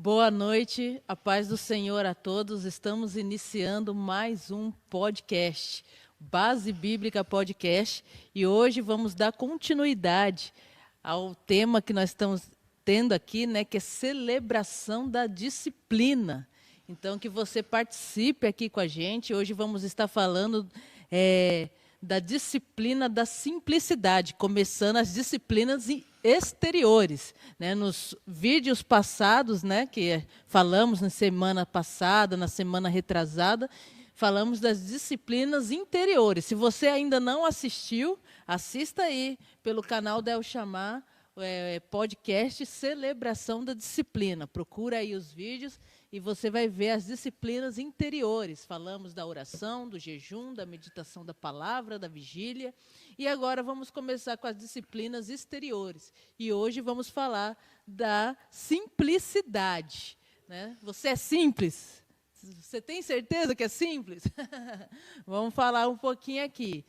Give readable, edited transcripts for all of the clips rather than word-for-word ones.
Boa noite, a paz do Senhor a todos. Estamos iniciando mais um podcast, Base Bíblica Podcast, e hoje vamos dar continuidade ao tema que nós estamos tendo aqui, né, que é celebração da disciplina. Então, que você participe aqui com a gente. Hoje vamos estar falando da disciplina da simplicidade, começando as disciplinas exteriores, né? Nos vídeos passados, né, que falamos na semana passada, na semana retrasada, falamos das disciplinas interiores. Se você ainda não assistiu, assista aí pelo canal da El Chamar, podcast Celebração da Disciplina. Procura aí os vídeos e você vai ver as disciplinas interiores. Falamos da oração, do jejum, da meditação da palavra, da vigília. E agora vamos começar com as disciplinas exteriores. E hoje vamos falar da simplicidade, né? Você é simples? Você tem certeza que é simples? Vamos falar um pouquinho aqui.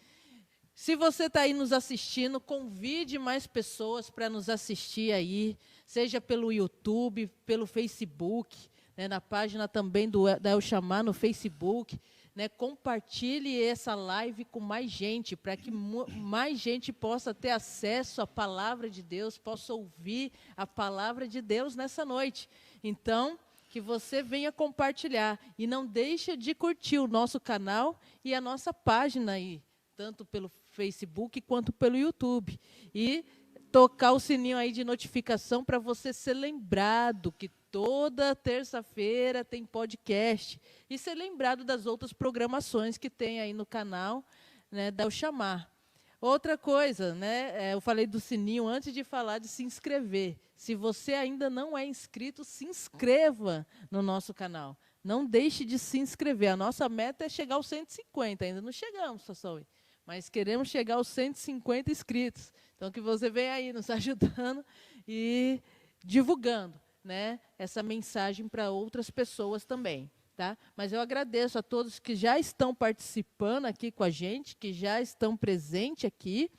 Se você está aí nos assistindo, convide mais pessoas para nos assistir aí, seja pelo YouTube, pelo Facebook, né, na página também da El Chamar no Facebook, né, compartilhe essa live com mais gente, para que mais gente possa ter acesso à palavra de Deus, possa ouvir a palavra de Deus nessa noite. Então, que você venha compartilhar e não deixe de curtir o nosso canal e a nossa página aí, tanto pelo Facebook quanto pelo YouTube. E tocar o sininho aí de notificação para você ser lembrado que toda terça-feira tem podcast. E ser lembrado das outras programações que tem aí no canal, né, da El Chamar. Outra coisa, né, eu falei do sininho antes de falar de se inscrever. Se você ainda não é inscrito, se inscreva no nosso canal. Não deixe de se inscrever. A nossa meta é chegar aos 150. Ainda não chegamos, pessoal. Mas queremos chegar aos 150 inscritos. Então, que você venha aí nos ajudando e divulgando, né, essa mensagem para outras pessoas também. Tá? Mas eu agradeço a todos que já estão participando aqui com a gente, que já estão presentes aqui,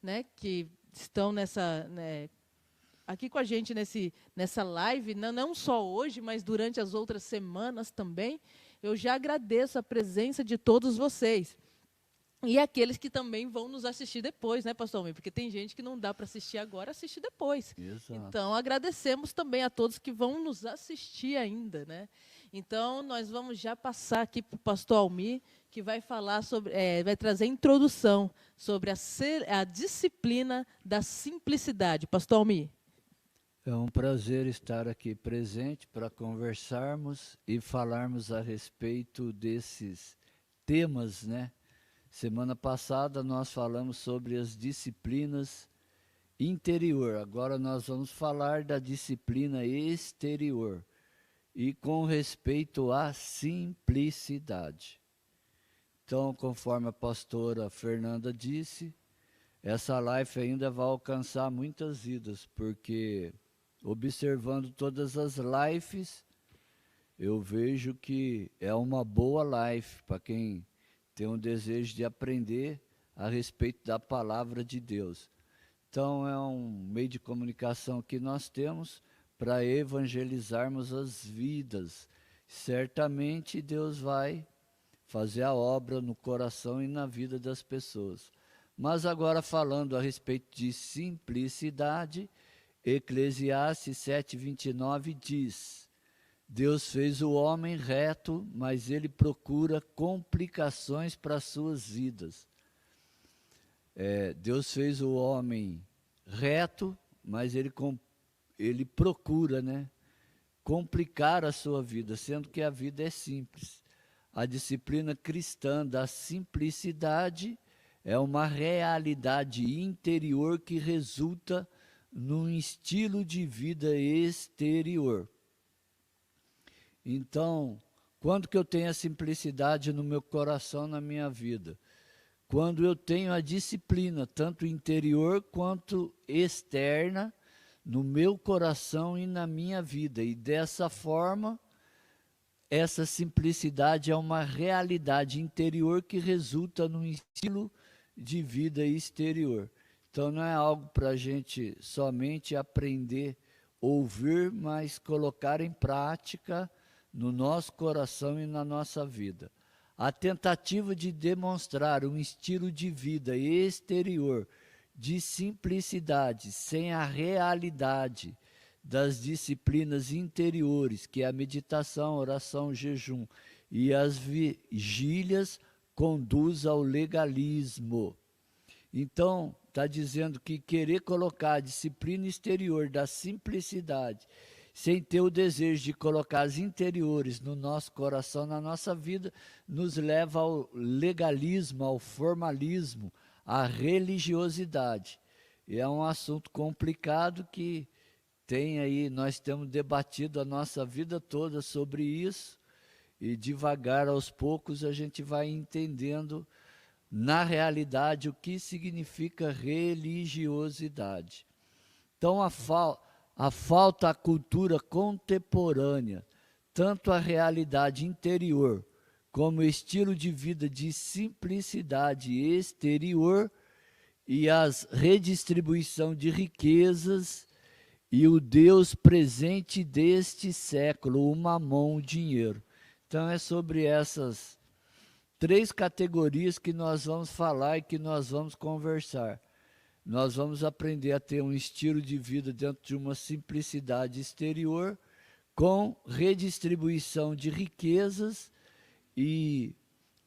né, que estão aqui com a gente nessa live, não só hoje, mas durante as outras semanas também. Eu já agradeço a presença de todos vocês. E aqueles que também vão nos assistir depois, né, pastor Almir? Porque tem gente que não dá para assistir agora, assiste depois. Exato. Então, agradecemos também a todos que vão nos assistir ainda, né? Então, nós vamos já passar aqui para o pastor Almir, que vai falar sobre, vai trazer a introdução sobre a disciplina da simplicidade. Pastor Almir. É um prazer estar aqui presente para conversarmos e falarmos a respeito desses temas, né? Semana passada nós falamos sobre as disciplinas interior. Agora nós vamos falar da disciplina exterior e com respeito à simplicidade. Então, conforme a pastora Fernanda disse, essa live ainda vai alcançar muitas vidas, porque observando todas as lives, eu vejo que é uma boa live para quem tem um desejo de aprender a respeito da palavra de Deus. Então, é um meio de comunicação que nós temos para evangelizarmos as vidas. Certamente Deus vai fazer a obra no coração e na vida das pessoas. Mas agora falando a respeito de simplicidade, Eclesiastes 7:29 diz: Deus fez o homem reto, mas ele procura complicações para as suas vidas. Deus fez o homem reto, mas ele procura, né, complicar a sua vida, sendo que a vida é simples. A disciplina cristã da simplicidade é uma realidade interior que resulta num estilo de vida exterior. Então, quando que eu tenho a simplicidade no meu coração, na minha vida? Quando eu tenho a disciplina, tanto interior quanto externa, no meu coração e na minha vida. E dessa forma, essa simplicidade é uma realidade interior que resulta num estilo de vida exterior. Então, não é algo para a gente somente aprender ouvir, mas colocar em prática no nosso coração e na nossa vida. A tentativa de demonstrar um estilo de vida exterior de simplicidade, sem a realidade das disciplinas interiores, que é a meditação, oração, jejum e as vigílias, conduz ao legalismo. Então, está dizendo que querer colocar a disciplina exterior da simplicidade, sem ter o desejo de colocar as interiores no nosso coração, na nossa vida, nos leva ao legalismo, ao formalismo, à religiosidade. E é um assunto complicado que nós temos debatido a nossa vida toda sobre isso, e devagar, aos poucos, a gente vai entendendo na realidade o que significa religiosidade. Então, a falta à cultura contemporânea, tanto a realidade interior como o estilo de vida de simplicidade exterior e as redistribuição de riquezas e o Deus presente deste século, o mamon, o dinheiro. Então é sobre essas 3 categorias que nós vamos falar e que nós vamos conversar. Nós vamos aprender a ter um estilo de vida dentro de uma simplicidade exterior, com redistribuição de riquezas, e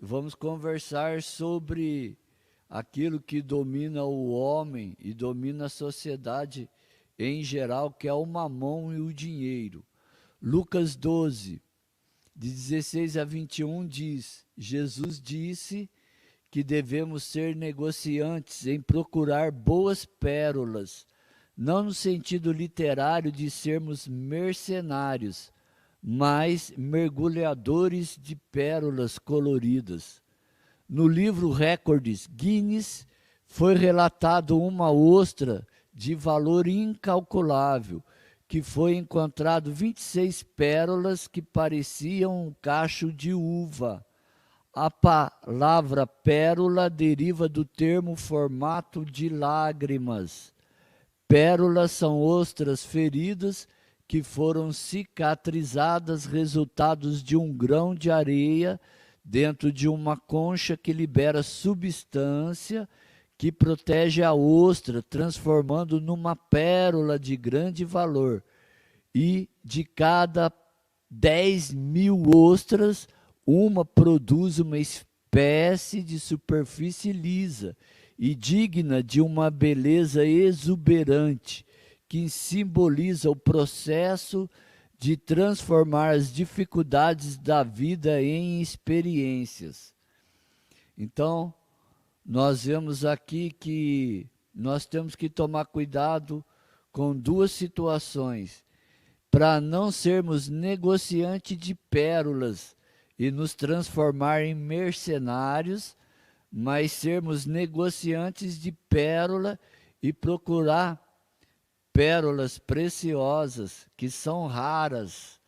vamos conversar sobre aquilo que domina o homem e domina a sociedade em geral, que é o mamon e o dinheiro. Lucas 12, de 16 a 21 diz: Jesus disse que devemos ser negociantes em procurar boas pérolas, não no sentido literário de sermos mercenários, mas mergulhadores de pérolas coloridas. No livro Recordes Guinness foi relatado uma ostra de valor incalculável, que foi encontrado 26 pérolas que pareciam um cacho de uva. A palavra pérola deriva do termo formato de lágrimas. Pérolas são ostras feridas que foram cicatrizadas, resultados de um grão de areia dentro de uma concha que libera substância que protege a ostra, transformando numa pérola de grande valor. E de cada 10.000 ostras, uma produz uma espécie de superfície lisa e digna de uma beleza exuberante, que simboliza o processo de transformar as dificuldades da vida em experiências. Então, nós vemos aqui que nós temos que tomar cuidado com 2 situações, para não sermos negociantes de pérolas e nos transformar em mercenários, mas sermos negociantes de pérola e procurar pérolas preciosas, que são raras,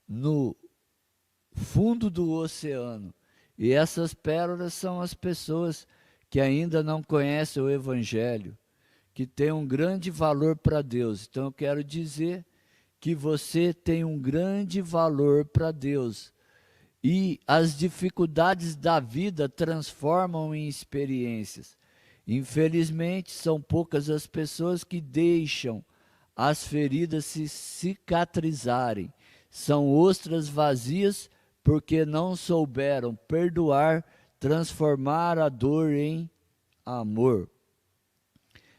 no fundo do oceano. E essas pérolas são as pessoas que ainda não conhecem o Evangelho, que tem um grande valor para Deus. Então eu quero dizer que você tem um grande valor para Deus. E as dificuldades da vida transformam em experiências. Infelizmente, são poucas as pessoas que deixam as feridas se cicatrizarem. São ostras vazias porque não souberam perdoar, transformar a dor em amor.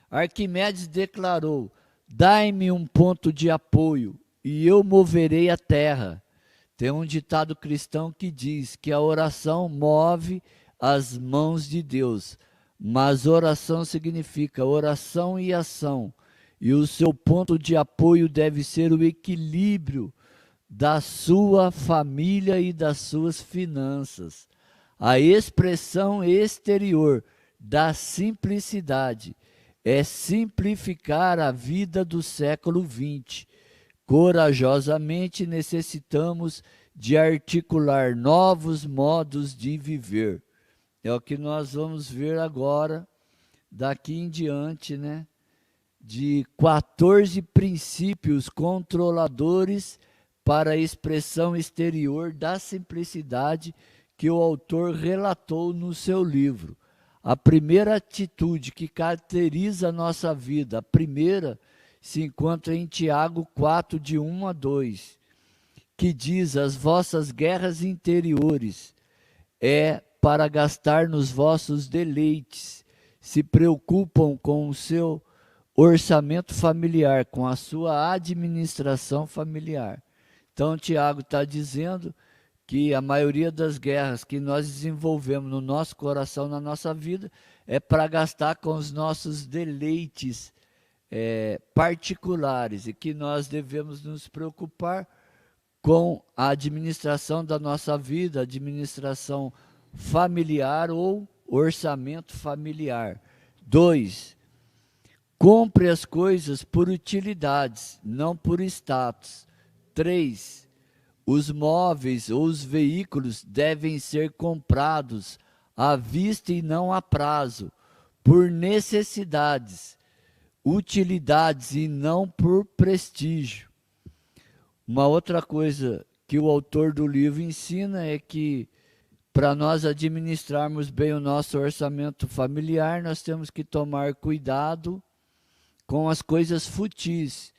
Arquimedes declarou: dai-me um ponto de apoio e eu moverei a terra. Tem um ditado cristão que diz que a oração move as mãos de Deus, mas oração significa oração e ação, e o seu ponto de apoio deve ser o equilíbrio da sua família e das suas finanças. A expressão exterior da simplicidade é simplificar a vida do século XX. Corajosamente necessitamos de articular novos modos de viver. É o que nós vamos ver agora, daqui em diante, né? de 14 princípios controladores para a expressão exterior da simplicidade que o autor relatou no seu livro. A primeira atitude que caracteriza a nossa vida, a primeira, se encontra em Tiago 4, de 1 a 2, que diz: as vossas guerras interiores é para gastar nos vossos deleites, se preocupam com o seu orçamento familiar, com a sua administração familiar. Então, Tiago está dizendo que a maioria das guerras que nós desenvolvemos no nosso coração, na nossa vida, é para gastar com os nossos deleites particulares, e que nós devemos nos preocupar com a administração da nossa vida, administração familiar ou orçamento familiar. 2. Compre as coisas por utilidades, não por status. 3. Os móveis ou os veículos devem ser comprados à vista e não a prazo, por necessidades, utilidades e não por prestígio. Uma outra coisa que o autor do livro ensina é que, para nós administrarmos bem o nosso orçamento familiar, nós temos que tomar cuidado com as coisas fúteis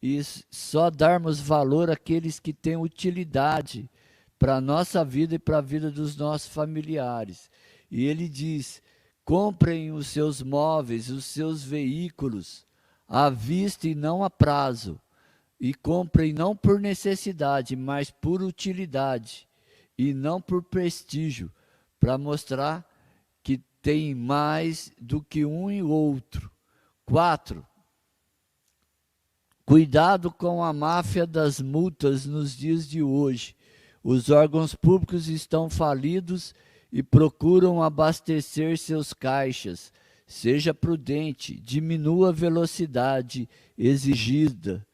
e só darmos valor àqueles que têm utilidade para a nossa vida e para a vida dos nossos familiares. E ele diz: comprem os seus móveis, os seus veículos, à vista e não a prazo. E comprem não por necessidade, mas por utilidade, e não por prestígio, para mostrar que tem mais do que um e outro. 4. Cuidado com a máfia das multas nos dias de hoje. Os órgãos públicos estão falidos e procuram abastecer seus caixas. Seja prudente, diminua a velocidade exigida.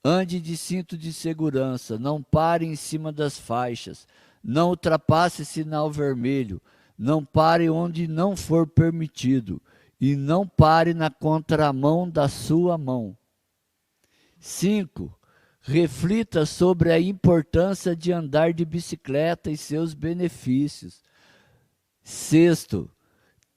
Ande de cinto de segurança, não pare em cima das faixas, não ultrapasse sinal vermelho, não pare onde não for permitido e não pare na contramão da sua mão. 5. Reflita sobre a importância de andar de bicicleta e seus benefícios. 6.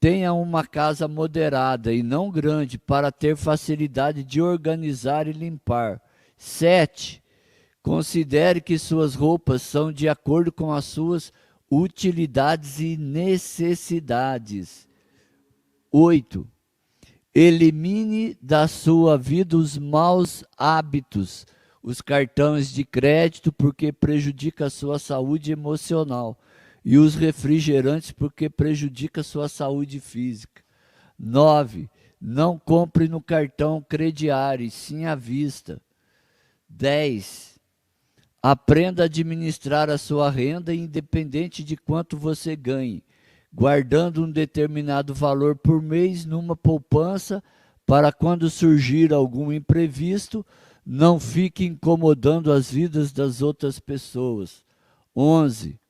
Tenha uma casa moderada e não grande para ter facilidade de organizar e limpar. 7. Considere que suas roupas são de acordo com as suas utilidades e necessidades. 8. Elimine da sua vida os maus hábitos, os cartões de crédito, porque prejudica a sua saúde emocional, e os refrigerantes, porque prejudica a sua saúde física. 9. Não compre no cartão crediário, e sim à vista. 10. Aprenda a administrar a sua renda independente de quanto você ganhe, guardando um determinado valor por mês numa poupança para quando surgir algum imprevisto, não fique incomodando as vidas das outras pessoas. 11.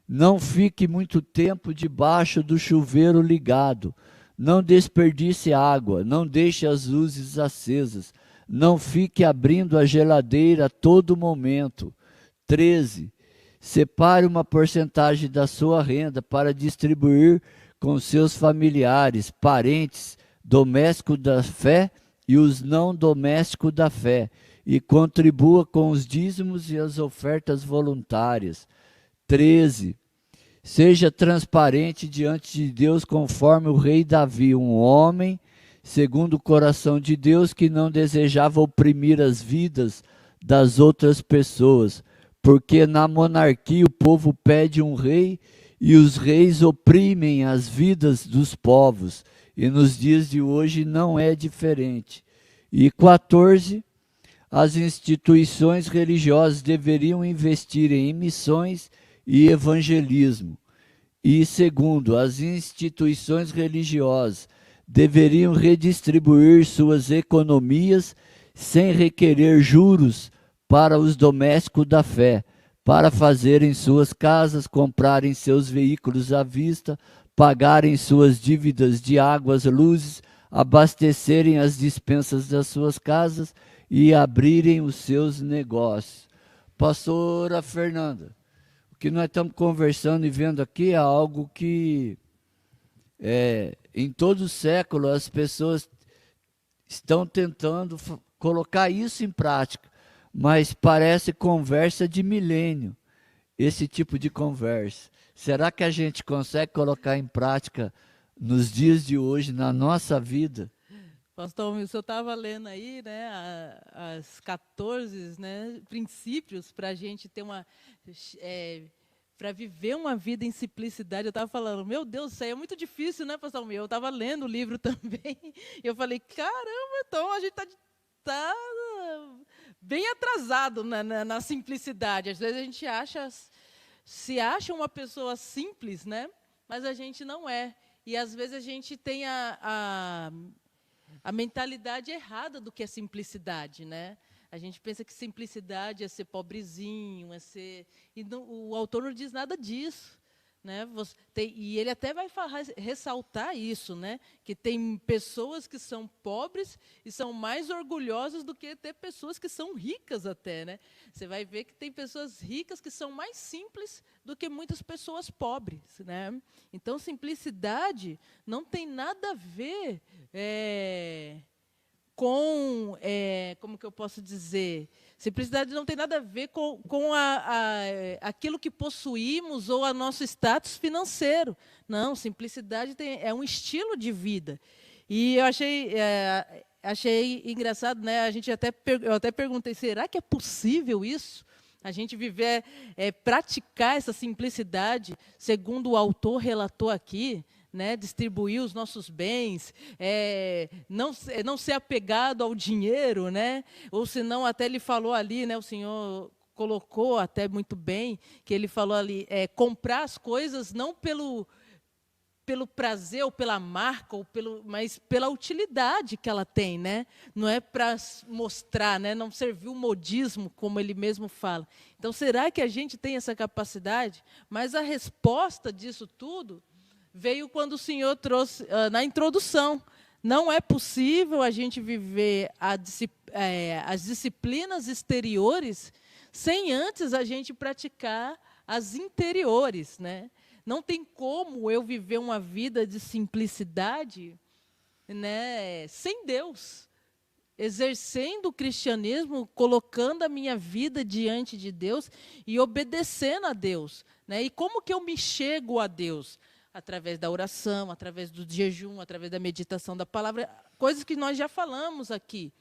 Não fique muito tempo debaixo do chuveiro ligado. Não desperdice água, não deixe as luzes acesas. Não fique abrindo a geladeira a todo momento. 13. Separe uma porcentagem da sua renda para distribuir com seus familiares, parentes, domésticos da fé e os não domésticos da fé, e contribua com os dízimos e as ofertas voluntárias. 13. Seja transparente diante de Deus conforme o rei Davi, um homem segundo o coração de Deus, que não desejava oprimir as vidas das outras pessoas, porque na monarquia o povo pede um rei e os reis oprimem as vidas dos povos, e nos dias de hoje não é diferente. E 14, as instituições religiosas deveriam investir em missões e evangelismo. E segundo, as instituições religiosas deveriam redistribuir suas economias sem requerer juros para os domésticos da fé, para fazerem suas casas, comprarem seus veículos à vista, pagarem suas dívidas de águas, luzes, abastecerem as despensas das suas casas e abrirem os seus negócios. Pastora Fernanda, o que nós estamos conversando e vendo aqui é algo que em todo o século as pessoas estão tentando colocar isso em prática, mas parece conversa de milênio, esse tipo de conversa. Será que a gente consegue colocar em prática nos dias de hoje, na nossa vida? Pastor, o senhor estava lendo aí, né, as 14, né, princípios para a gente ter para viver uma vida em simplicidade. Eu estava falando, meu Deus, isso aí é muito difícil, né, pastor? Eu estava lendo o livro também, e eu falei, caramba, então a gente tá bem atrasado na simplicidade. Às vezes a gente se acha uma pessoa simples, né, mas a gente não é. E às vezes a gente tem a mentalidade errada do que é simplicidade, né? A gente pensa que simplicidade é ser pobrezinho, é ser... E não, o autor não diz nada disso, né? E ele até vai ressaltar isso, né? Que tem pessoas que são pobres e são mais orgulhosas do que ter pessoas que são ricas até, né? Você vai ver que tem pessoas ricas que são mais simples do que muitas pessoas pobres, né? Então, simplicidade não tem nada a ver com, como que eu posso dizer, simplicidade não tem nada a ver com aquilo que possuímos ou a nosso status financeiro. Não, simplicidade é um estilo de vida. E eu achei engraçado, né? Eu até perguntei, será que é possível isso? A gente viver, praticar essa simplicidade, segundo o autor relatou aqui, né, distribuir os nossos bens, não ser apegado ao dinheiro, né, ou senão até ele falou ali, né, o senhor colocou até muito bem, que ele falou ali, comprar as coisas não pelo prazer ou pela marca, mas pela utilidade que ela tem, né? Não é para mostrar, né? Não servir o modismo, como ele mesmo fala. Então, será que a gente tem essa capacidade? Mas a resposta disso tudo veio quando o senhor trouxe na introdução. Não é possível a gente viver as disciplinas exteriores sem antes a gente praticar as interiores, né? Não tem como eu viver uma vida de simplicidade, né, sem Deus, exercendo o cristianismo, colocando a minha vida diante de Deus e obedecendo a Deus, né? E como que eu me chego a Deus? Através da oração, através do jejum, através da meditação da palavra, coisas que nós já falamos aqui.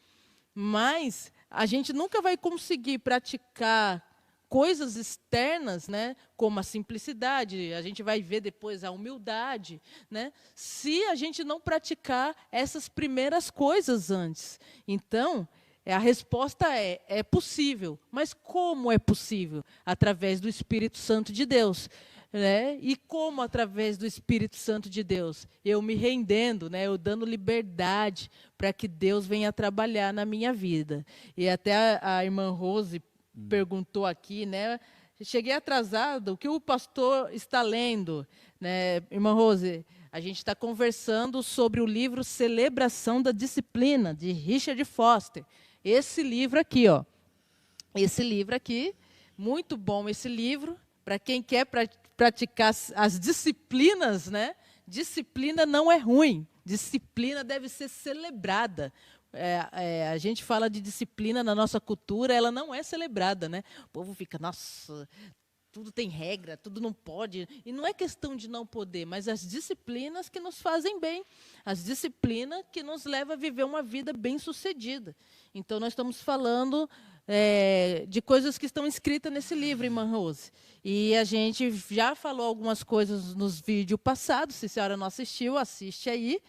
Mas a gente nunca vai conseguir praticar coisas externas, né, como a simplicidade, a gente vai ver depois a humildade, né, se a gente não praticar essas primeiras coisas antes. Então, a resposta é possível. Mas como é possível? Através do Espírito Santo de Deus. Né? E como através do Espírito Santo de Deus? Eu me rendendo, né? Eu dando liberdade para que Deus venha trabalhar na minha vida. E até a irmã Rose perguntou aqui, né? Cheguei atrasado, o que o pastor está lendo? Né? Irmã Rose, a gente está conversando sobre o livro Celebração da Disciplina, de Richard Foster. Esse livro aqui, ó. Esse livro aqui, muito bom esse livro, para quem quer praticar as disciplinas, né? Disciplina não é ruim, disciplina deve ser celebrada. A gente fala de disciplina na nossa cultura, ela não é celebrada, né? O povo fica, nossa, tudo tem regra, tudo não pode. E não é questão de não poder, mas as disciplinas que nos fazem bem, as disciplinas que nos levam a viver uma vida bem-sucedida. Então, nós estamos falando de coisas que estão escritas nesse livro, irmã Rose. E a gente já falou algumas coisas nos vídeos passados, se a senhora não assistiu, assiste aí,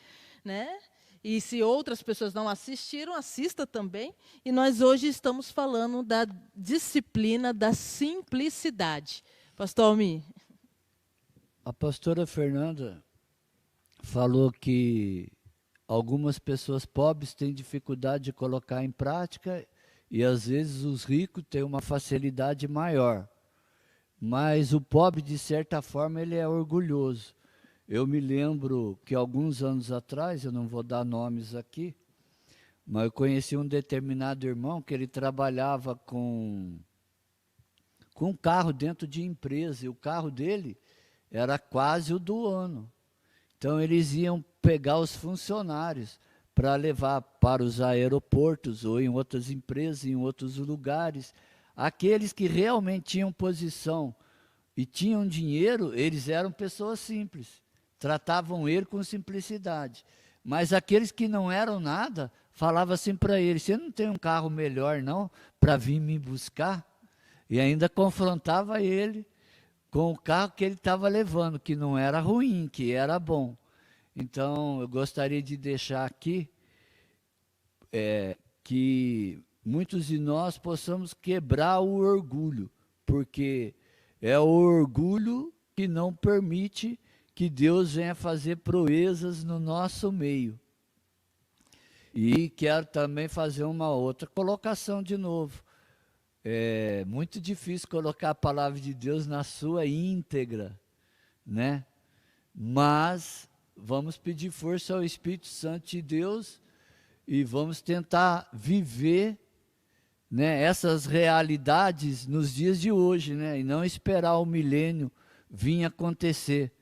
né? E se outras pessoas não assistiram, assista também. E nós hoje estamos falando da disciplina da simplicidade. Pastor Almir. A pastora Fernanda falou que algumas pessoas pobres têm dificuldade de colocar em prática e, às vezes, os ricos têm uma facilidade maior. Mas o pobre, de certa forma, ele é orgulhoso. Eu me lembro que alguns anos atrás, eu não vou dar nomes aqui, mas eu conheci um determinado irmão que ele trabalhava com um carro dentro de empresa, e o carro dele era quase o do ano. Então eles iam pegar os funcionários para levar para os aeroportos ou em outras empresas, em outros lugares. Aqueles que realmente tinham posição e tinham dinheiro, eles eram pessoas simples, tratavam ele com simplicidade. Mas aqueles que não eram nada, falavam assim para ele: você não tem um carro melhor não para vir me buscar? E ainda confrontava ele com o carro que ele estava levando, que não era ruim, que era bom. Então, eu gostaria de deixar aqui que muitos de nós possamos quebrar o orgulho, porque é o orgulho que não permite que Deus venha fazer proezas no nosso meio. E quero também fazer uma outra colocação de novo. É muito difícil colocar a palavra de Deus na sua íntegra, né? Mas vamos pedir força ao Espírito Santo de Deus e vamos tentar viver, né, essas realidades nos dias de hoje, né? E não esperar o milênio vir acontecer,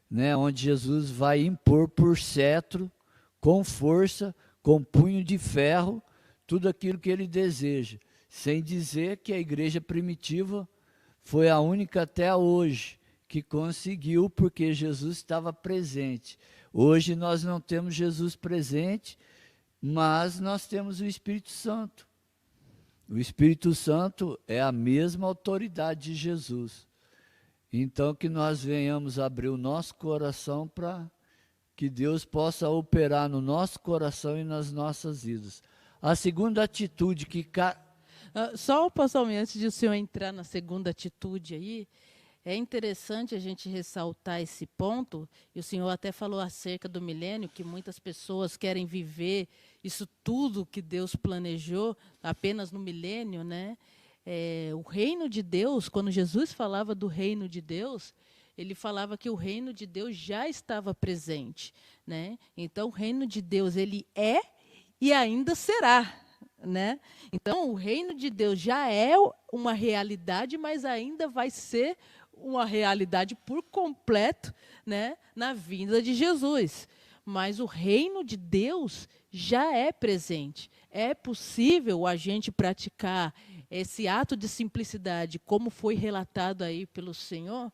né? Onde Jesus vai impor por cetro, com força, com punho de ferro, tudo aquilo que ele deseja. Sem dizer que a igreja primitiva foi a única até hoje que conseguiu, porque Jesus estava presente. Hoje nós não temos Jesus presente, mas nós temos o Espírito Santo. O Espírito Santo é a mesma autoridade de Jesus. Então que nós venhamos abrir o nosso coração para que Deus possa operar no nosso coração e nas nossas vidas. A segunda atitude que... Só, pastor, antes de o senhor entrar na segunda atitude aí, é interessante a gente ressaltar esse ponto, e o senhor até falou acerca do milênio, que muitas pessoas querem viver isso tudo que Deus planejou apenas no milênio, né? O reino de Deus, quando Jesus falava do reino de Deus, ele falava que o reino de Deus já estava presente, né? Então, o reino de Deus, ele é e ainda será, né? Então, o reino de Deus já é uma realidade, mas ainda vai ser uma realidade por completo, né, na vinda de Jesus. Mas o reino de Deus já é presente. É possível a gente praticar esse ato de simplicidade, como foi relatado aí pelo Senhor,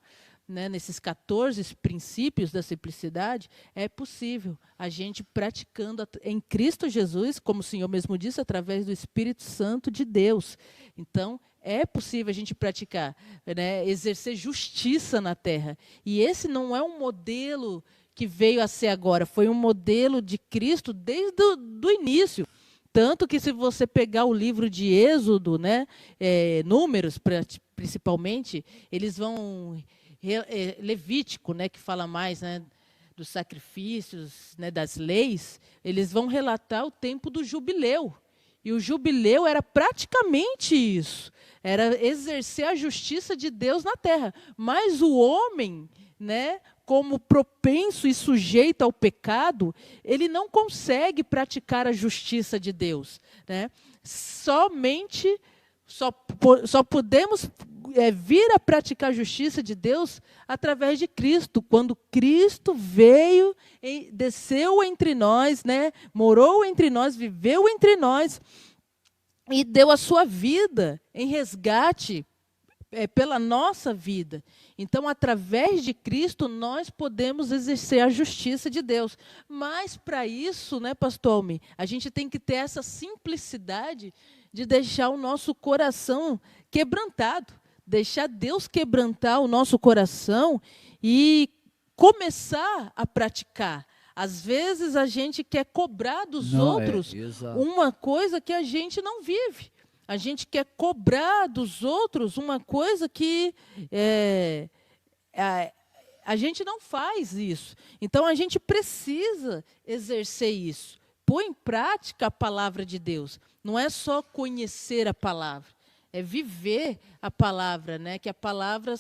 né, nesses 14 princípios da simplicidade. É possível a gente praticando em Cristo Jesus, como o Senhor mesmo disse, através do Espírito Santo de Deus. Então, é possível a gente praticar, né, exercer justiça na terra. E esse não é um modelo que veio a ser agora, foi um modelo de Cristo desde o início. Tanto que, se você pegar o livro de Êxodo, né, Números, principalmente, eles vão... Levítico, né, que fala mais, né, dos sacrifícios, né, das leis, eles vão relatar o tempo do jubileu. E o jubileu era praticamente isso, era exercer a justiça de Deus na terra. Mas o homem, né, como propenso e sujeito ao pecado, ele não consegue praticar a justiça de Deus, né? Só podemos vir a praticar a justiça de Deus através de Cristo, quando Cristo veio, desceu entre nós, né, morou entre nós, viveu entre nós e deu a sua vida em resgate pela nossa vida. Então, através de Cristo, nós podemos exercer a justiça de Deus. Mas, para isso, né, pastor Almi, a gente tem que ter essa simplicidade de deixar o nosso coração quebrantado, deixar Deus quebrantar o nosso coração e começar a praticar. Às vezes a gente quer cobrar dos outros uma coisa que a gente não vive. A gente quer cobrar dos outros uma coisa que a gente não faz isso. Então, a gente precisa exercer isso. Pôr em prática a palavra de Deus. Não é só conhecer a palavra, é viver a palavra, né? Que a palavra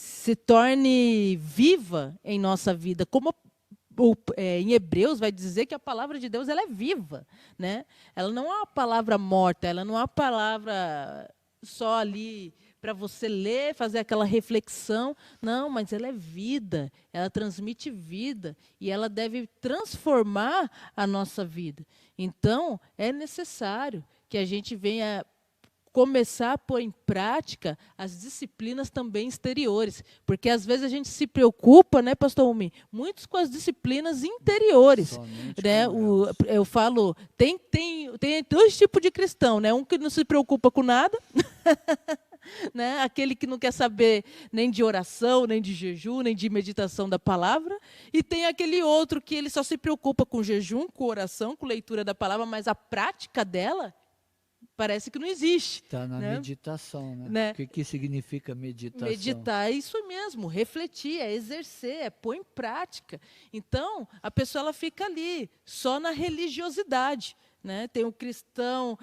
se torne viva em nossa vida. Como em Hebreus vai dizer que a palavra de Deus ela é viva, né? Ela não é uma palavra morta, ela não é uma palavra só ali para você ler, fazer aquela reflexão. Não, mas ela é vida, ela transmite vida e ela deve transformar a nossa vida. Então, é necessário que a gente venha começar a pôr em prática as disciplinas também exteriores, porque às vezes a gente se preocupa, né, pastor Umi, muitos com as disciplinas interiores, né? Eu falo, tem dois tipos de cristão, né? Um que não se preocupa com nada, né? Aquele que não quer saber nem de oração, nem de jejum, nem de meditação da palavra, e tem aquele outro que ele só se preocupa com jejum, com oração, com leitura da palavra, mas a prática dela parece que não existe. Está na né? meditação, né? O que significa meditação? Meditar é isso mesmo, refletir, é exercer, é pôr em prática. Então, a pessoa ela fica ali, só na religiosidade. Né? Tem o cristão,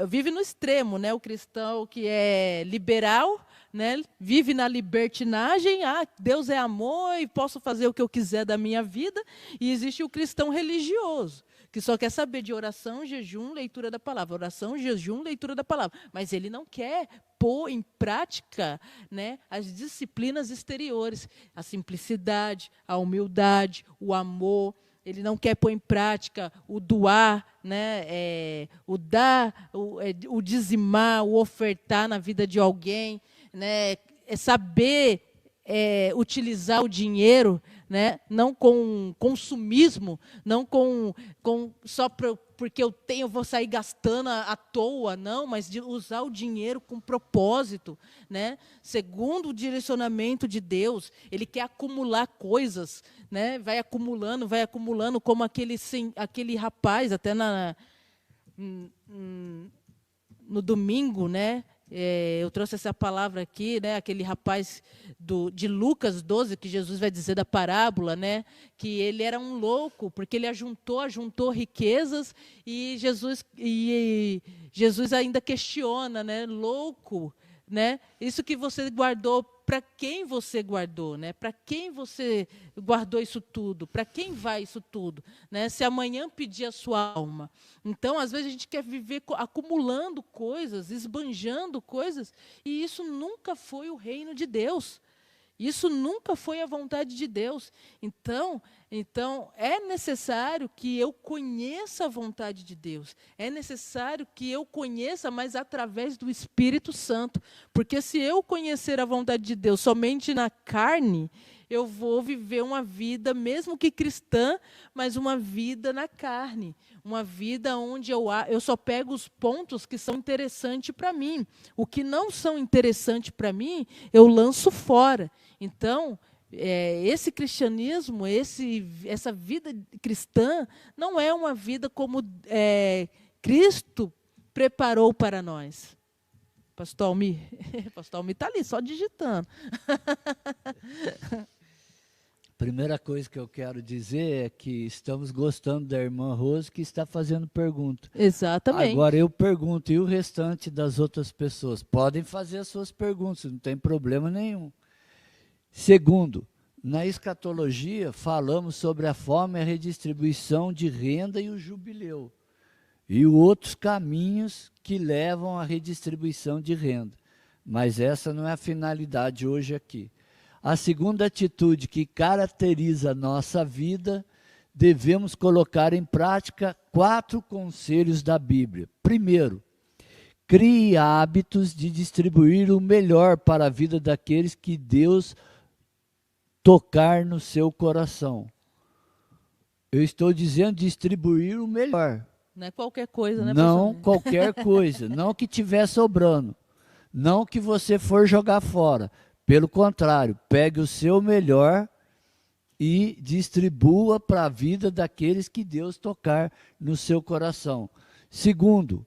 vive no extremo, né? O cristão que é liberal, né? Vive na libertinagem, Deus é amor e posso fazer o que eu quiser da minha vida. E existe o cristão religioso, que só quer saber de oração, jejum, leitura da palavra. Oração, jejum, leitura da palavra. Mas ele não quer pôr em prática, né, as disciplinas exteriores. A simplicidade, a humildade, o amor. Ele não quer pôr em prática o doar, né, o dar, o dizimar, o ofertar na vida de alguém. Né, saber utilizar o dinheiro, né, não com consumismo, não com só porque eu tenho, vou sair gastando à toa, não, mas de usar o dinheiro com propósito, né, segundo o direcionamento de Deus. Ele quer acumular coisas, né, vai acumulando, como aquele rapaz, até no domingo, né, eu trouxe essa palavra aqui, né, aquele rapaz de Lucas 12, que Jesus vai dizer da parábola, né, que ele era um louco, porque ele ajuntou riquezas, e Jesus ainda questiona, né, louco, né, isso que você guardou, para quem você guardou, né? Para quem você guardou isso tudo? Para quem vai isso tudo? Né? Se amanhã pedir a sua alma. Então, às vezes, a gente quer viver acumulando coisas, esbanjando coisas, e isso nunca foi o reino de Deus. Isso nunca foi a vontade de Deus. Então, é necessário que eu conheça a vontade de Deus. É necessário que eu conheça, mas através do Espírito Santo. Porque se eu conhecer a vontade de Deus somente na carne, eu vou viver uma vida, mesmo que cristã, mas uma vida na carne. Uma vida onde eu só pego os pontos que são interessantes para mim. O que não são interessantes para mim, eu lanço fora. Então, esse cristianismo, essa vida cristã, não é uma vida como Cristo preparou para nós. Pastor Almir está ali, só digitando. Primeira coisa que eu quero dizer é que estamos gostando da irmã Rose, que está fazendo pergunta. Exatamente. Agora eu pergunto, e o restante das outras pessoas? Podem fazer as suas perguntas, não tem problema nenhum. Segundo, na escatologia falamos sobre a fome e a redistribuição de renda e o jubileu, e outros caminhos que levam à redistribuição de renda. Mas essa não é a finalidade hoje aqui. A segunda atitude que caracteriza a nossa vida, devemos colocar em prática 4 conselhos da Bíblia. Primeiro, crie hábitos de distribuir o melhor para a vida daqueles que Deus tocar no seu coração. Eu estou dizendo distribuir o melhor. Não é qualquer coisa, né, Não pastor? qualquer coisa, não que tiver sobrando, não que você for jogar fora. Pelo contrário, pegue o seu melhor e distribua para a vida daqueles que Deus tocar no seu coração. Segundo,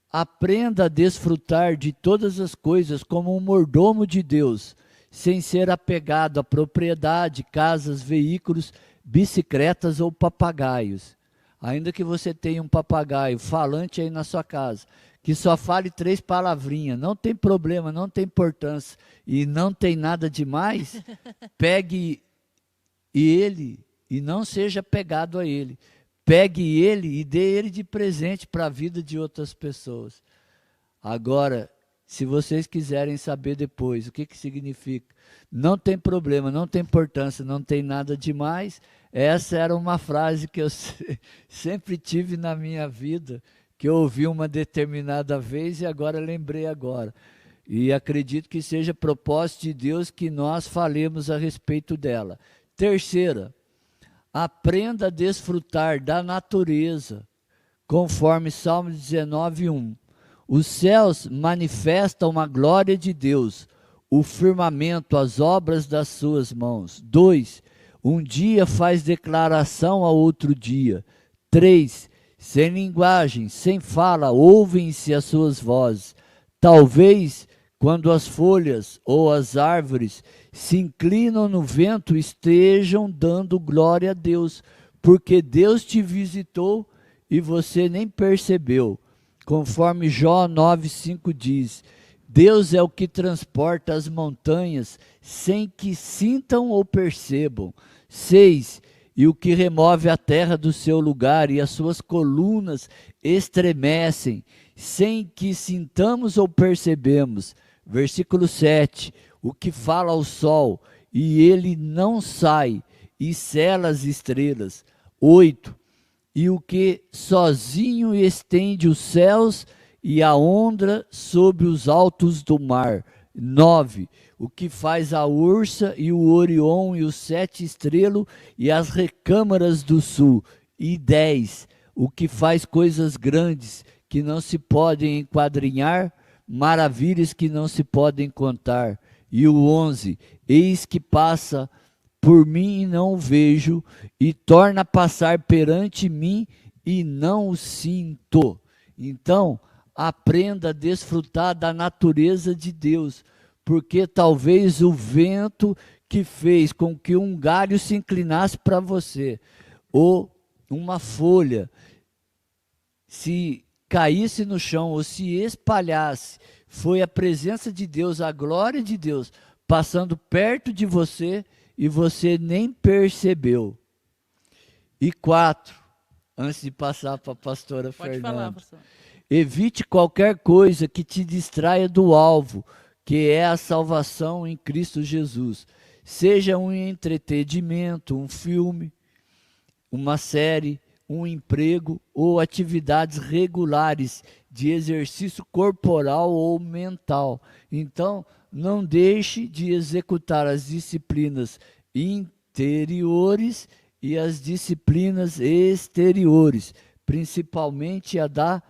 aprenda a desfrutar de todas as coisas como um mordomo de Deus, sem ser apegado à propriedade, casas, veículos, bicicletas ou papagaios. Ainda que você tenha um papagaio falante aí na sua casa, que só fale 3 palavrinhas, não tem problema, não tem importância e não tem nada demais, pegue ele e não seja pegado a ele. Pegue ele e dê ele de presente para a vida de outras pessoas. Agora, se vocês quiserem saber depois o que significa, não tem problema, não tem importância, não tem nada demais. Essa era uma frase que eu sempre tive na minha vida, que eu ouvi uma determinada vez e agora lembrei agora. E acredito que seja propósito de Deus que nós falemos a respeito dela. Terceira, aprenda a desfrutar da natureza, conforme Salmo 19:1. Os céus manifestam uma glória de Deus, o firmamento, as obras das suas mãos. 2. Um dia faz declaração a outro dia. 3. Sem linguagem, sem fala, ouvem-se as suas vozes. Talvez, quando as folhas ou as árvores se inclinam no vento, estejam dando glória a Deus, porque Deus te visitou e você nem percebeu. Conforme Jó 9:5 diz, Deus é o que transporta as montanhas sem que sintam ou percebam. 6. E o que remove a terra do seu lugar e as suas colunas estremecem, sem que sintamos ou percebemos. Versículo 7. O que fala ao sol e ele não sai, e sela as estrelas. 8. E o que sozinho estende os céus e a onda sobre os altos do mar. 9. O que faz a Ursa e o Orion e os 7 estrelos e as recâmaras do sul. E 10. O que faz coisas grandes que não se podem enquadrinhar, maravilhas que não se podem contar. E o 11. Eis que passa por mim e não o vejo, e torna a passar perante mim e não o sinto. Então, aprenda a desfrutar da natureza de Deus, porque talvez o vento que fez com que um galho se inclinasse para você, ou uma folha se caísse no chão ou se espalhasse, foi a presença de Deus, a glória de Deus, passando perto de você e você nem percebeu. E 4, antes de passar para a pastora Pode Fernanda. falar, pastor. Evite qualquer coisa que te distraia do alvo, que é a salvação em Cristo Jesus. Seja um entretenimento, um filme, uma série, um emprego ou atividades regulares de exercício corporal ou mental. Então, não deixe de executar as disciplinas interiores e as disciplinas exteriores, principalmente a da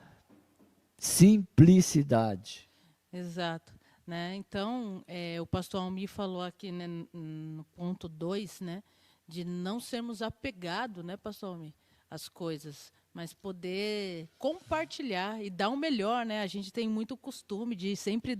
simplicidade. Exato. Né? Então, o pastor Almir falou aqui, né, no ponto 2, né, de não sermos apegados, né, pastor Almir, às coisas, mas poder compartilhar e dar o melhor, né? A gente tem muito costume de sempre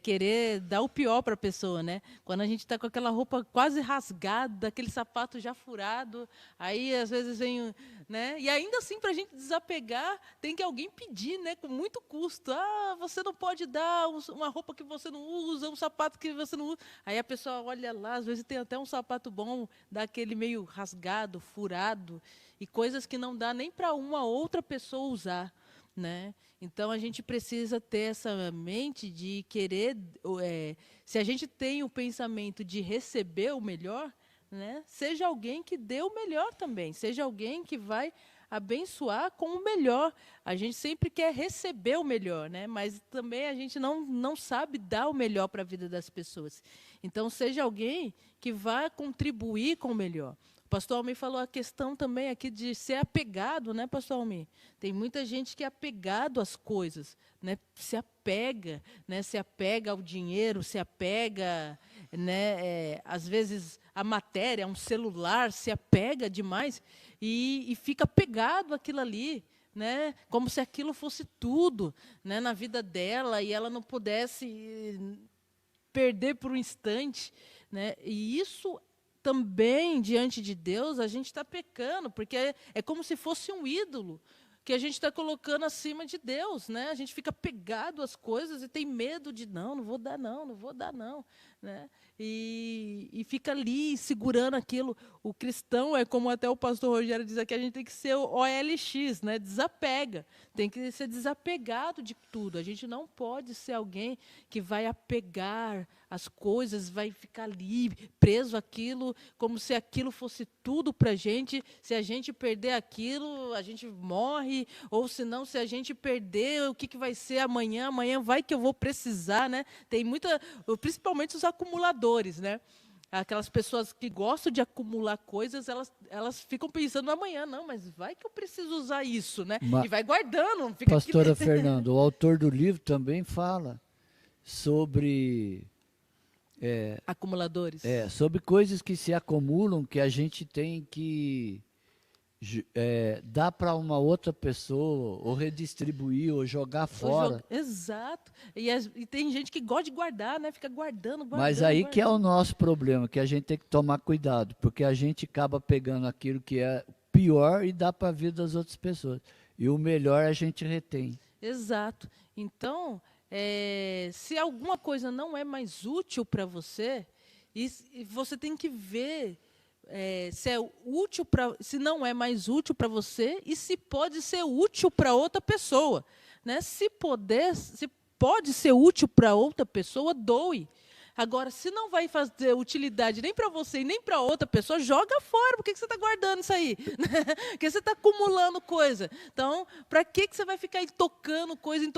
querer dar o pior para a pessoa, né? Quando a gente está com aquela roupa quase rasgada, aquele sapato já furado, aí às vezes vem, né? E ainda assim, para a gente desapegar, tem que alguém pedir, né? Com muito custo. Ah, você não pode dar uma roupa que você não usa, um sapato que você não usa. Aí a pessoa olha lá, às vezes tem até um sapato bom, daquele meio rasgado, furado, e coisas que não dá nem para uma outra pessoa usar, né? Então, a gente precisa ter essa mente de querer... se a gente tem o pensamento de receber o melhor, né, seja alguém que dê o melhor também. Seja alguém que vai abençoar com o melhor. A gente sempre quer receber o melhor, né, mas também a gente não sabe dar o melhor para a vida das pessoas. Então, seja alguém que vá contribuir com o melhor. O pastor Almir falou a questão também aqui de ser apegado, né, pastor Almir? Tem muita gente que é apegado às coisas, né? Se apega ao dinheiro, se apega, né, às vezes à matéria, a um celular, se apega demais e fica apegado àquilo ali, né? Como se aquilo fosse tudo, né, na vida dela e ela não pudesse perder por um instante, né? E isso também, diante de Deus, a gente está pecando, porque é como se fosse um ídolo que a gente está colocando acima de Deus, né? A gente fica pegado às coisas e tem medo de, não vou dar não, né? E fica ali segurando aquilo. O cristão é como até o pastor Rogério diz aqui, a gente tem que ser o OLX, né? Desapega, tem que ser desapegado de tudo. A gente não pode ser alguém que vai apegar as coisas, vai ficar ali preso àquilo, como se aquilo fosse tudo para a gente. Se a gente perder aquilo, a gente morre, ou se não, se a gente perder, o que vai ser amanhã? Amanhã vai que eu vou precisar, né? Tem muita, principalmente os acumuladores, né? Aquelas pessoas que gostam de acumular coisas, elas ficam pensando no amanhã, não, mas vai que eu preciso usar isso, né? E vai guardando. Fica Pastora Fernanda, o autor do livro também fala sobre acumuladores. Sobre coisas que se acumulam, que a gente tem que dar para uma outra pessoa, ou redistribuir, ou jogar fora. Exato. E tem gente que gosta de guardar, né? Fica guardando. Mas aí que é o nosso problema, que a gente tem que tomar cuidado, porque a gente acaba pegando aquilo que é pior e dá para a vida das outras pessoas. E o melhor a gente retém. Exato. Então, se alguma coisa não é mais útil para você, e você tem que ver se é útil se não é mais útil para você e se pode ser útil para outra pessoa, né? Se pode ser útil para outra pessoa, doe. Agora, se não vai fazer utilidade nem para você e nem para outra pessoa, joga fora. Por que você está guardando isso aí? Porque você está acumulando coisa. Então, para que você vai ficar intocando coisa,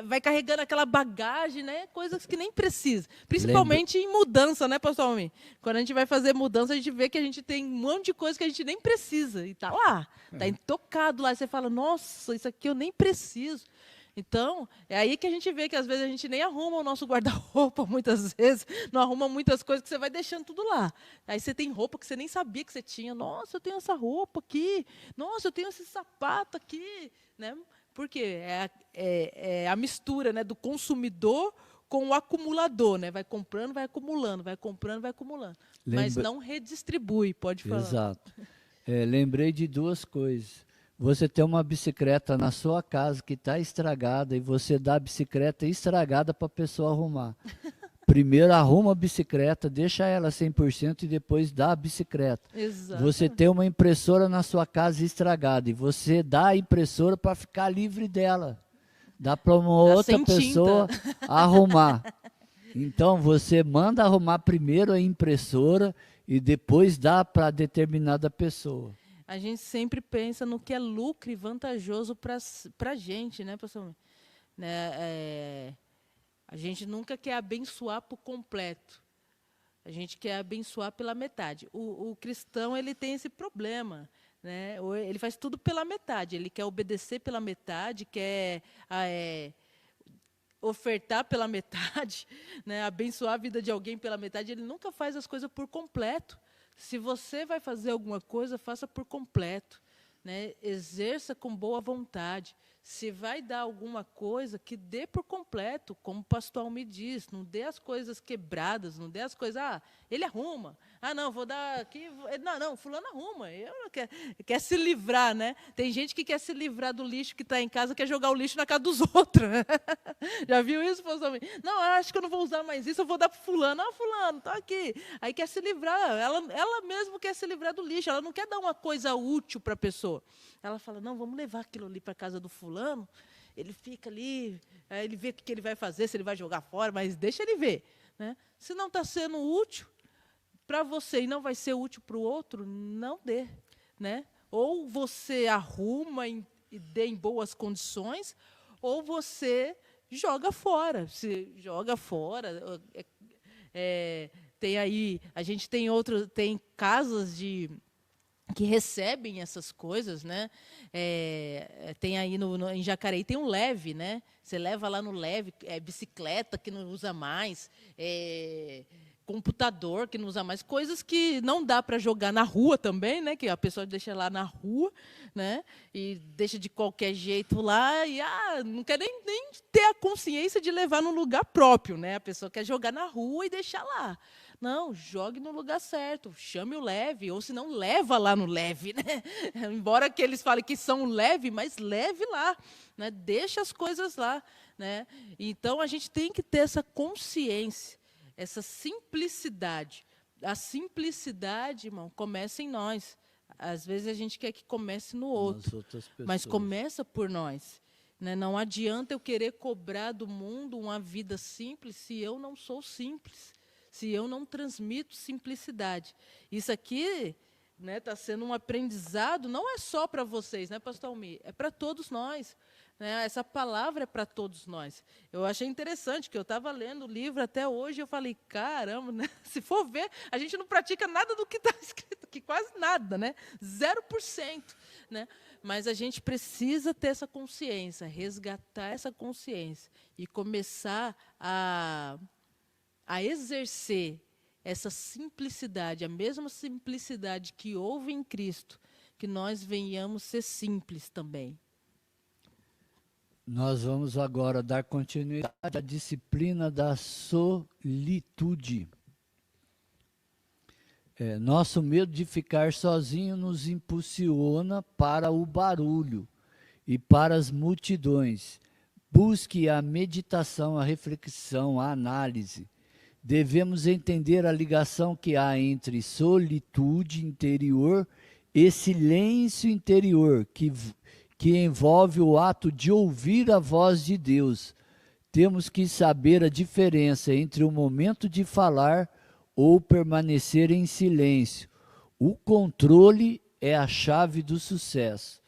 vai carregando aquela bagagem, né? Coisas que nem precisa. Principalmente em mudança, né, pastor Almir? Quando a gente vai fazer mudança, a gente vê que a gente tem um monte de coisa que a gente nem precisa. E está lá, está intocado lá. E você fala, nossa, isso aqui eu nem preciso. Então, é aí que a gente vê que às vezes a gente nem arruma o nosso guarda-roupa, muitas vezes, não arruma muitas coisas que você vai deixando tudo lá. Aí você tem roupa que você nem sabia que você tinha. Nossa, eu tenho essa roupa aqui. Nossa, eu tenho esse sapato aqui. Né? Por quê? É a mistura, né, do consumidor com o acumulador. Né? Vai comprando, vai acumulando, vai comprando, vai acumulando. Mas não redistribui, pode falar. Exato. Lembrei de duas coisas. Você tem uma bicicleta na sua casa que está estragada e você dá a bicicleta estragada para a pessoa arrumar. Primeiro arruma a bicicleta, deixa ela 100% e depois dá a bicicleta. Exato. Você tem uma impressora na sua casa estragada e você dá a impressora para ficar livre dela. Dá para uma outra pessoa arrumar. Então você manda arrumar primeiro a impressora e depois dá para determinada pessoa. A gente sempre pensa no que é lucro e vantajoso para a gente, né, pessoal? A gente nunca quer abençoar por completo. A gente quer abençoar pela metade. O cristão ele tem esse problema, né? Ele faz tudo pela metade. Ele quer obedecer pela metade, quer ofertar pela metade, né? Abençoar a vida de alguém pela metade. Ele nunca faz as coisas por completo. Se você vai fazer alguma coisa, faça por completo, né? Exerça com boa vontade. Se vai dar alguma coisa, que dê por completo, como o pastor Almir diz, não dê as coisas quebradas, não dê as coisas, ele arruma. Não, vou dar aqui, não, fulano arruma. Quer se livrar, né? Tem gente que quer se livrar do lixo que está em casa, quer jogar o lixo na casa dos outros. Já viu isso, pastor Almir? Não, acho que eu não vou usar mais isso, eu vou dar para fulano. Fulano, está aqui. Aí quer se livrar, ela mesmo quer se livrar do lixo, ela não quer dar uma coisa útil para a pessoa. Ela fala, não, vamos levar aquilo ali para a casa do fulano, ele fica ali, aí ele vê o que ele vai fazer, se ele vai jogar fora, mas deixa ele ver. Né? Se não está sendo útil para você e não vai ser útil para o outro, não dê. Né? Ou você arruma e dê em boas condições, ou você joga fora. Se joga fora, tem aí, a gente tem casas que recebem essas coisas, né? Tem aí em Jacareí tem um leve, né? Você leva lá no leve, bicicleta que não usa mais, computador que não usa mais, coisas que não dá para jogar na rua também, né? Que a pessoa deixa lá na rua, né? E deixa de qualquer jeito lá e não quer nem ter a consciência de levar no lugar próprio, né? A pessoa quer jogar na rua e deixar lá. Não, jogue no lugar certo, chame o leve, ou se não, leva lá no leve, né? Embora que eles falem que são leve, mas leve lá, né? Deixa as coisas lá, né? Então, a gente tem que ter essa consciência, essa simplicidade. A simplicidade, irmão, começa em nós. Às vezes a gente quer que comece no Nas outro, outras mas pessoas. começa por nós. Né? Não adianta eu querer cobrar do mundo uma vida simples se eu não sou simples, se eu não transmito simplicidade. Isso aqui está sendo um aprendizado, não é só para vocês, né, Pastor Almir? É para todos nós. Né? Essa palavra é para todos nós. Eu achei interessante que eu estava lendo o livro até hoje e eu falei, caramba, né? Se for ver, a gente não pratica nada do que está escrito aqui, quase nada, né? 0%. Né? Mas a gente precisa ter essa consciência, resgatar essa consciência e começar a exercer essa simplicidade, a mesma simplicidade que houve em Cristo, que nós venhamos ser simples também. Nós vamos agora dar continuidade à disciplina da solitude. Nosso medo de ficar sozinho nos impulsiona para o barulho e para as multidões. Busque a meditação, a reflexão, a análise. Devemos entender a ligação que há entre solitude interior e silêncio interior, que envolve o ato de ouvir a voz de Deus. Temos que saber a diferença entre o momento de falar ou permanecer em silêncio. O controle é a chave do sucesso.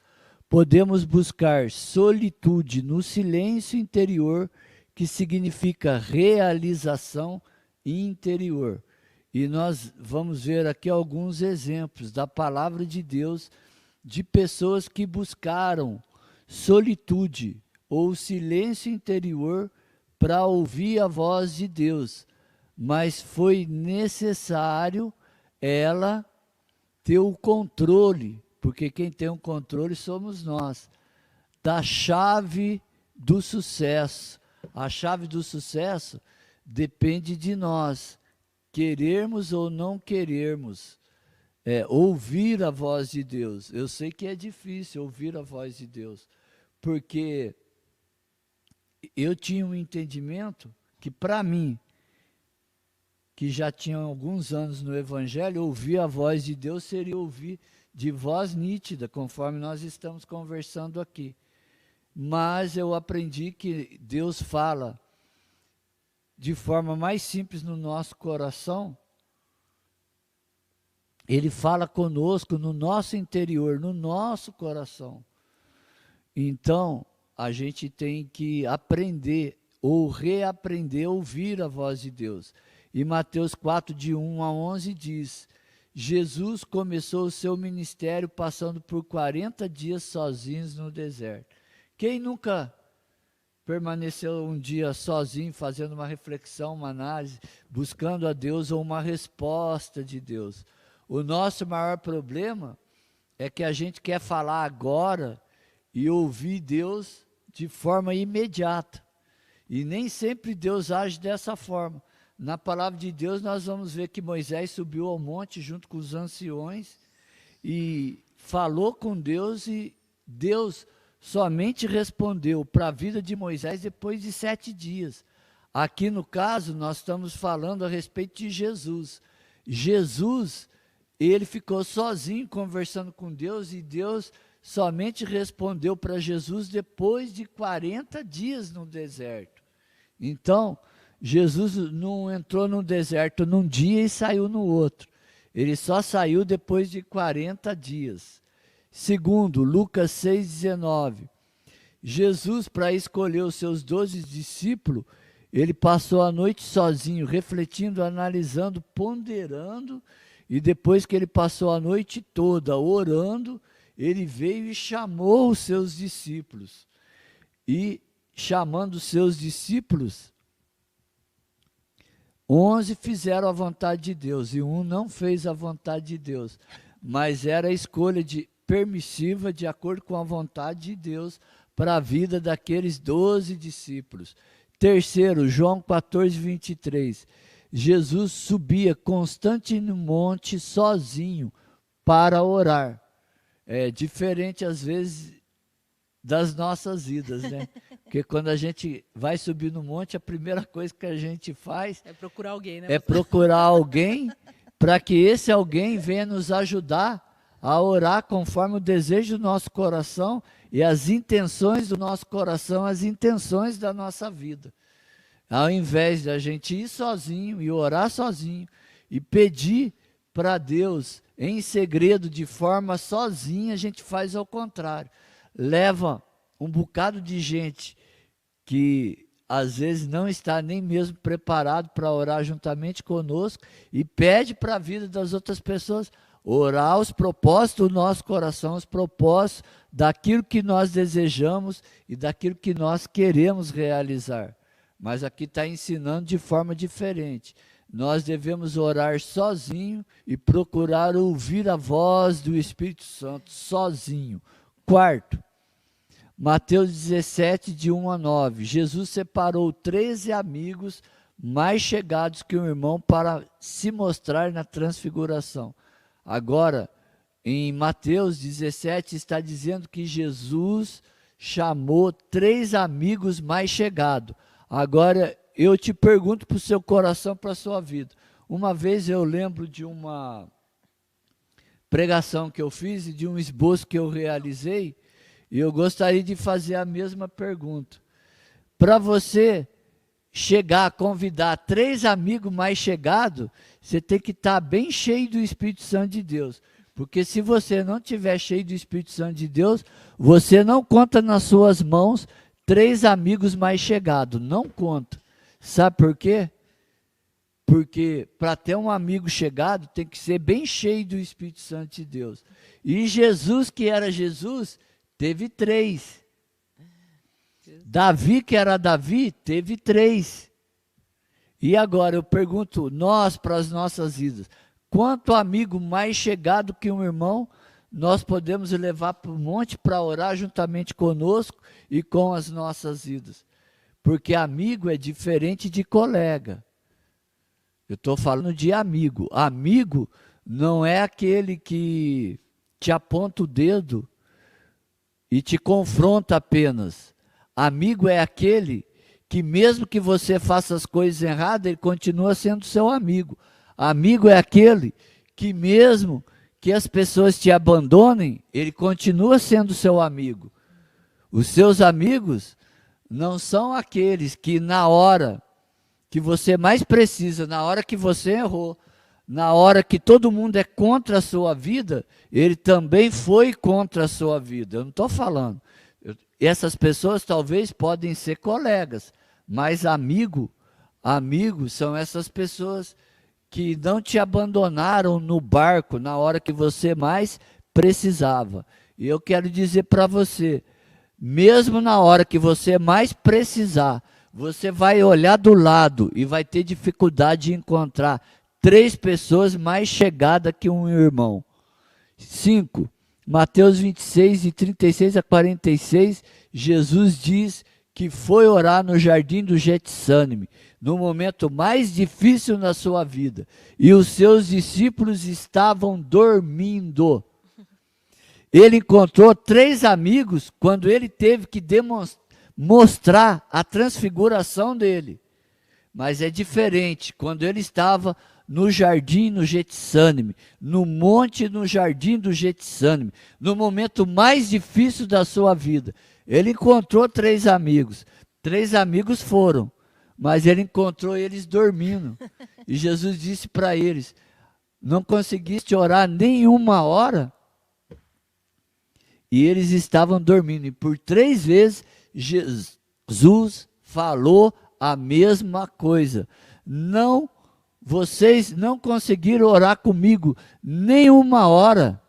Podemos buscar solitude no silêncio interior, que significa realização interior. E nós vamos ver aqui alguns exemplos da palavra de Deus, de pessoas que buscaram solitude ou silêncio interior para ouvir a voz de Deus, mas foi necessário ela ter o controle, porque quem tem o controle somos nós, da chave do sucesso. A chave do sucesso depende de nós, querermos ou não querermos. Ouvir a voz de Deus. Eu sei que é difícil ouvir a voz de Deus, porque eu tinha um entendimento que, para mim, que já tinha alguns anos no Evangelho, ouvir a voz de Deus seria ouvir de voz nítida, conforme nós estamos conversando aqui. Mas eu aprendi que Deus fala de forma mais simples no nosso coração. Ele fala conosco no nosso interior, no nosso coração. Então, a gente tem que aprender ou reaprender a ouvir a voz de Deus. E Mateus 4, de 1 a 11 diz: Jesus começou o seu ministério passando por 40 dias sozinhos no deserto. Quem nunca permaneceu um dia sozinho, fazendo uma reflexão, uma análise, buscando a Deus ou uma resposta de Deus? O nosso maior problema é que a gente quer falar agora e ouvir Deus de forma imediata. E nem sempre Deus age dessa forma. Na palavra de Deus nós vamos ver que Moisés subiu ao monte junto com os anciões e falou com Deus, e Deus somente respondeu para a vida de Moisés depois de 7 dias. Aqui no caso nós estamos falando a respeito de Jesus. Jesus, ele ficou sozinho conversando com Deus, e Deus somente respondeu para Jesus depois de 40 dias no deserto. Então, Jesus não entrou no deserto num dia e saiu no outro. Ele só saiu depois de 40 dias. Segundo, Lucas 6,19. Jesus, para escolher os seus 12 discípulos, ele passou a noite sozinho, refletindo, analisando, ponderando, e depois que ele passou a noite toda orando, ele veio e chamou os seus discípulos. E chamando os seus discípulos, 11 fizeram a vontade de Deus e um não fez a vontade de Deus, mas era a escolha permissiva de acordo com a vontade de Deus para a vida daqueles 12 discípulos. Terceiro, João 14, 23. Jesus subia constante no monte sozinho para orar. É diferente às vezes das nossas vidas, né? Porque quando a gente vai subir no monte, a primeira coisa que a gente faz é procurar alguém, né? É procurar alguém para que esse alguém venha nos ajudar a orar conforme o desejo do nosso coração e as intenções do nosso coração, as intenções da nossa vida. Ao invés de a gente ir sozinho e orar sozinho e pedir para Deus em segredo, de forma sozinha, a gente faz ao contrário. Leva um bocado de gente que às vezes não está nem mesmo preparado para orar juntamente conosco e pede para a vida das outras pessoas orar os propósitos do nosso coração, os propósitos daquilo que nós desejamos e daquilo que nós queremos realizar. Mas aqui está ensinando de forma diferente. Nós devemos orar sozinho e procurar ouvir a voz do Espírito Santo sozinho. Quarto, Mateus 17, de 1 a 9. Jesus separou 13 amigos mais chegados que um irmão para se mostrar na transfiguração. Agora, em Mateus 17, está dizendo que Jesus chamou 3 amigos mais chegados. Agora, eu te pergunto para o seu coração, para a sua vida. Uma vez eu lembro de uma pregação que eu fiz e de um esboço que eu realizei, e eu gostaria de fazer a mesma pergunta. Para você chegar a convidar 3 amigos mais chegados, você tem que estar bem cheio do Espírito Santo de Deus. Porque se você não estiver cheio do Espírito Santo de Deus, você não conta nas suas mãos 3 amigos mais chegados. Não conta. Sabe por quê? Porque para ter um amigo chegado, tem que ser bem cheio do Espírito Santo de Deus. E Jesus, que era Jesus, teve 3. Davi, que era Davi, teve 3. E agora eu pergunto, nós, para as nossas vidas, quanto amigo mais chegado que um irmão nós podemos levar para o monte para orar juntamente conosco e com as nossas vidas? Porque amigo é diferente de colega. Eu estou falando de amigo. Amigo não é aquele que te aponta o dedo e te confronta apenas. Amigo é aquele que mesmo que você faça as coisas erradas, ele continua sendo seu amigo. Amigo é aquele que mesmo que as pessoas te abandonem, ele continua sendo seu amigo. Os seus amigos não são aqueles que na hora que você mais precisa, na hora que você errou, na hora que todo mundo é contra a sua vida, ele também foi contra a sua vida. Eu não estou falando. Essas pessoas talvez podem ser colegas, mas amigos são essas pessoas que não te abandonaram no barco na hora que você mais precisava. E eu quero dizer para você, mesmo na hora que você mais precisar, você vai olhar do lado e vai ter dificuldade de encontrar 3 pessoas mais chegadas que um irmão. 5. Mateus 26, de 36 a 46, Jesus diz que foi orar no jardim do Getsêmani, no momento mais difícil na sua vida, e os seus discípulos estavam dormindo. Ele encontrou 3 amigos quando ele teve que mostrar a transfiguração dele. Mas é diferente quando ele estava no jardim, no Getsêmani, no monte, no jardim do Getsêmani, no momento mais difícil da sua vida. Ele encontrou 3 amigos. 3 amigos foram, mas ele encontrou eles dormindo. E Jesus disse para eles, não conseguiste orar nem 1 hora? E eles estavam dormindo. E por 3 vezes, Jesus falou a mesma coisa. Vocês não conseguiram orar comigo nem 1 hora.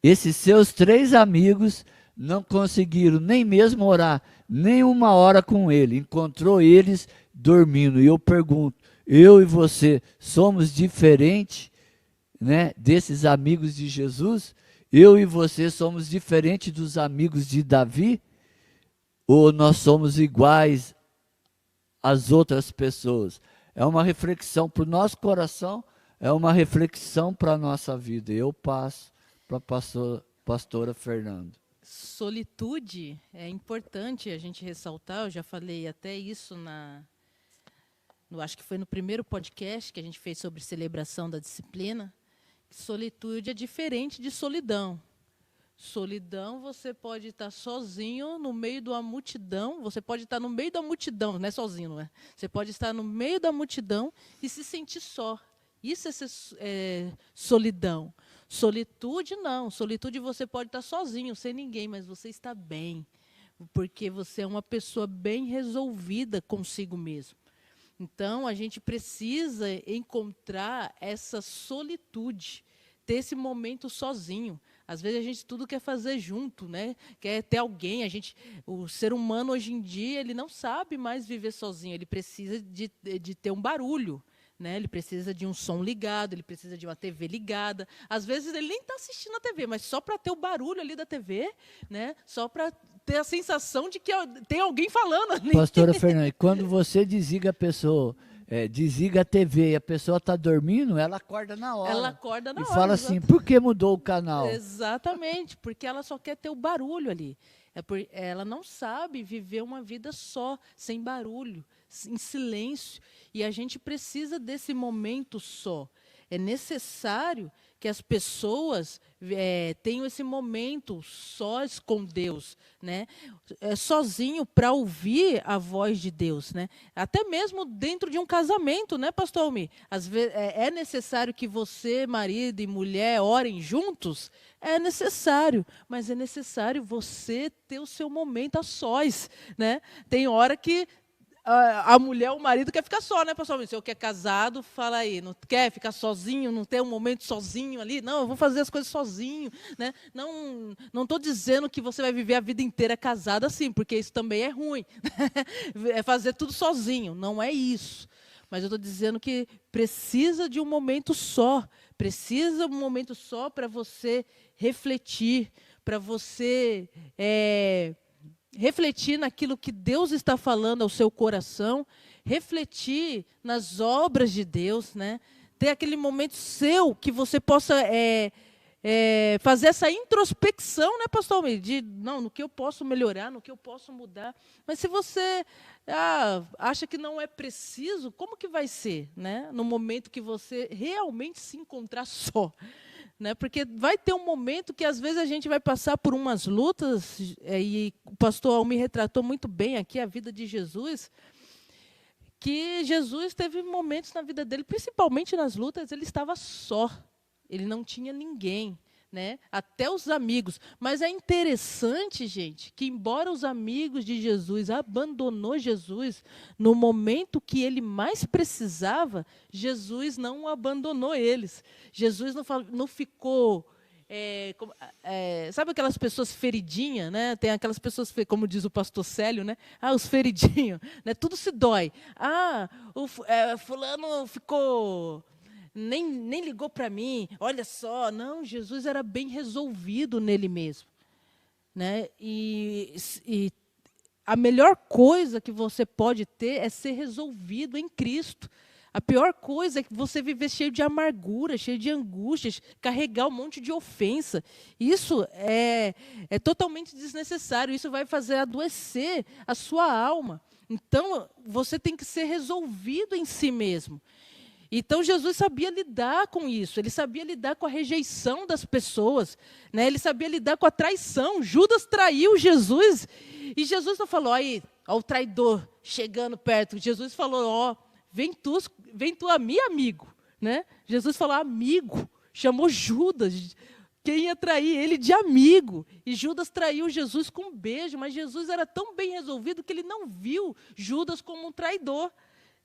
Esses seus 3 amigos não conseguiram nem mesmo orar nem 1 hora com ele. Encontrou eles dormindo. E eu pergunto, eu e você somos diferentes, né, desses amigos de Jesus? Eu e você somos diferentes dos amigos de Davi? Ou nós somos iguais às outras pessoas? é uma reflexão para o nosso coração, é uma reflexão para a nossa vida. Eu passo para a pastora Fernanda. Solitude é importante a gente ressaltar, eu já falei até isso acho que foi no primeiro podcast que a gente fez sobre celebração da disciplina. Solitude é diferente de solidão. Solidão, você pode estar sozinho no meio de uma multidão, você pode estar no meio da multidão, não é sozinho, não é? Você pode estar no meio da multidão e se sentir só. Isso é solidão. Solitude, não. Solitude, você pode estar sozinho, sem ninguém, mas você está bem, porque você é uma pessoa bem resolvida consigo mesmo. Então, a gente precisa encontrar essa solitude, ter esse momento sozinho. Às vezes a gente tudo quer fazer junto, né? Quer ter alguém. O ser humano hoje em dia ele não sabe mais viver sozinho. Ele precisa de ter um barulho, né? Ele precisa de um som ligado, ele precisa de uma TV ligada. Às vezes ele nem está assistindo a TV, mas só para ter o barulho ali da TV, né? Só para ter a sensação de que tem alguém falando ali. Pastora Fernanda, quando você desliga a pessoa, desliga a TV e a pessoa está dormindo, ela acorda na hora. Ela acorda na hora. E fala assim, por que mudou o canal? Exatamente, porque ela só quer ter o barulho ali. Ela não sabe viver uma vida só, sem barulho, em silêncio. E a gente precisa desse momento só. É necessário que as pessoas tenham esse momento sós com Deus, né? Sozinho para ouvir a voz de Deus, né? Até mesmo dentro de um casamento, né, pastor Almir? Às vezes é necessário que você, marido e mulher, orem juntos? É necessário, mas é necessário você ter o seu momento a sós, né? Tem hora que a mulher, o marido quer ficar só, né, pastor? Se eu quer casado, fala aí, não quer ficar sozinho, não ter um momento sozinho ali? Não, eu vou fazer as coisas sozinho, né? Não estou dizendo que você vai viver a vida inteira casado assim, porque isso também é ruim. É fazer tudo sozinho, não é isso. Mas eu estou dizendo que precisa de um momento só, precisa de um momento só para você refletir, para você refletir naquilo que Deus está falando ao seu coração, refletir nas obras de Deus, né? Ter aquele momento seu que você possa fazer essa introspecção, né, pastor Almir? No que eu posso melhorar, no que eu posso mudar. Mas se você acha que não é preciso, como que vai ser, né? No momento que você realmente se encontrar só. Né? Porque vai ter um momento que, às vezes, a gente vai passar por umas lutas, e o pastor Almir retratou muito bem aqui a vida de Jesus, que Jesus teve momentos na vida dele, principalmente nas lutas, ele estava só, ele não tinha ninguém, né? Até os amigos. Mas é interessante, gente, que embora os amigos de Jesus abandonou Jesus, no momento que ele mais precisava, Jesus não abandonou eles. Jesus não ficou... sabe aquelas pessoas feridinhas, né? Tem aquelas pessoas, como diz o pastor Célio, né? Os feridinhos, né? Tudo se dói. Fulano ficou... Nem ligou para mim, olha só. Não, Jesus era bem resolvido nele mesmo, né? E a melhor coisa que você pode ter é ser resolvido em Cristo. A pior coisa é que você viver cheio de amargura, cheio de angústias, carregar um monte de ofensa. Isso é totalmente desnecessário, isso vai fazer adoecer a sua alma. Então, você tem que ser resolvido em si mesmo. Então, Jesus sabia lidar com isso, ele sabia lidar com a rejeição das pessoas, né? Ele sabia lidar com a traição. Judas traiu Jesus, e Jesus não falou, aí, ó, o traidor chegando perto. Jesus falou, ó, vem tu a mim, amigo. Né? Jesus falou, amigo, chamou Judas, quem ia trair ele de amigo. E Judas traiu Jesus com um beijo, mas Jesus era tão bem resolvido que ele não viu Judas como um traidor.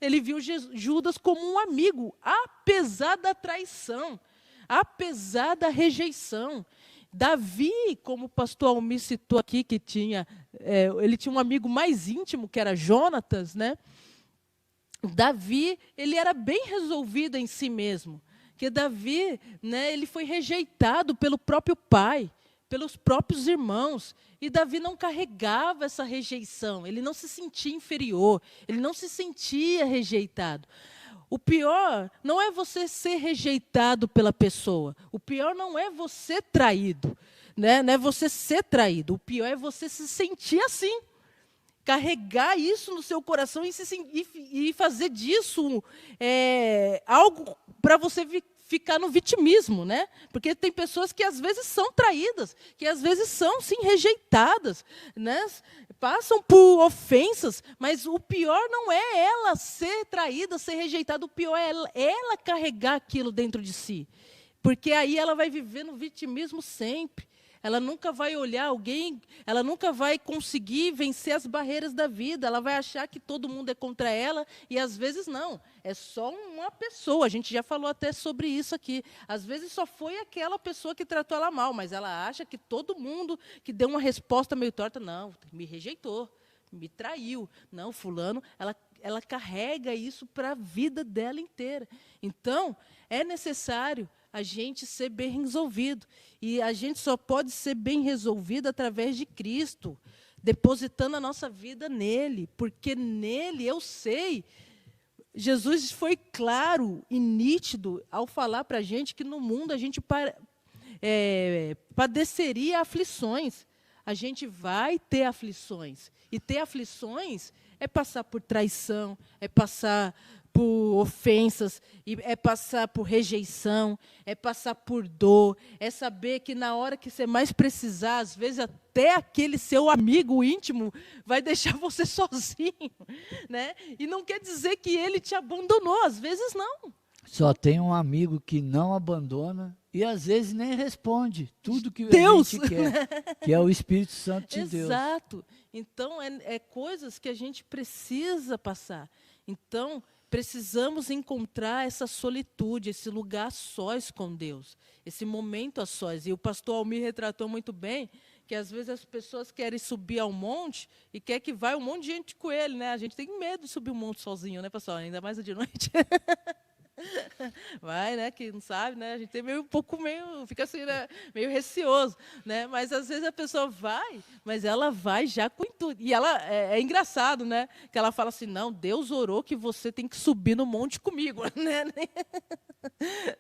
Ele viu Judas como um amigo, apesar da traição, apesar da rejeição. Davi, como o pastor Almir citou aqui, que ele tinha um amigo mais íntimo, que era Jonatas, né? Davi, ele era bem resolvido em si mesmo. Porque Davi, né, ele foi rejeitado pelo próprio pai, pelos próprios irmãos. E Davi não carregava essa rejeição, ele não se sentia inferior, ele não se sentia rejeitado. O pior não é você ser rejeitado pela pessoa. O pior não é você traído, né? Não é você ser traído. O pior é você se sentir assim. Carregar isso no seu coração e fazer disso algo para você ficar no vitimismo, né? Porque tem pessoas que às vezes são traídas, que às vezes são, sim, rejeitadas, né? Passam por ofensas, mas o pior não é ela ser traída, ser rejeitada, o pior é ela carregar aquilo dentro de si. Porque aí ela vai viver no vitimismo sempre. Ela nunca vai olhar alguém, ela nunca vai conseguir vencer as barreiras da vida. Ela vai achar que todo mundo é contra ela e às vezes não. É só uma pessoa. A gente já falou até sobre isso aqui. Às vezes só foi aquela pessoa que tratou ela mal, mas ela acha que todo mundo que deu uma resposta meio torta, não, me rejeitou, me traiu. Não, fulano, ela carrega isso para a vida dela inteira. Então, é necessário a gente ser bem resolvido. E a gente só pode ser bem resolvido através de Cristo, depositando a nossa vida nele, porque nele eu sei. Jesus foi claro e nítido ao falar para a gente que no mundo a gente padeceria aflições. A gente vai ter aflições. E ter aflições é passar por traição, é passar por ofensas, é passar por rejeição, é passar por dor, é saber que na hora que você mais precisar, às vezes até aquele seu amigo íntimo vai deixar você sozinho, né? E não quer dizer que ele te abandonou, às vezes não. Só tem um amigo que não abandona e às vezes nem responde tudo que Deus! a gente quer, que é o Espírito Santo de Deus. Exato. Então, é coisas que a gente precisa passar. Então, precisamos encontrar essa solitude, esse lugar a sós com Deus, esse momento a sós. E o pastor Almir retratou muito bem que, às vezes, as pessoas querem subir ao monte e quer que vá um monte de gente com ele, né? A gente tem medo de subir um monte sozinho, né, pessoal? Ainda mais de noite. Vai, né? Que não sabe, né? A gente tem fica assim, né? Meio receoso, né? Mas às vezes a pessoa vai, mas ela vai já com tudo. E ela é engraçado, né? Que ela fala assim: não, Deus orou que você tem que subir no monte comigo, né?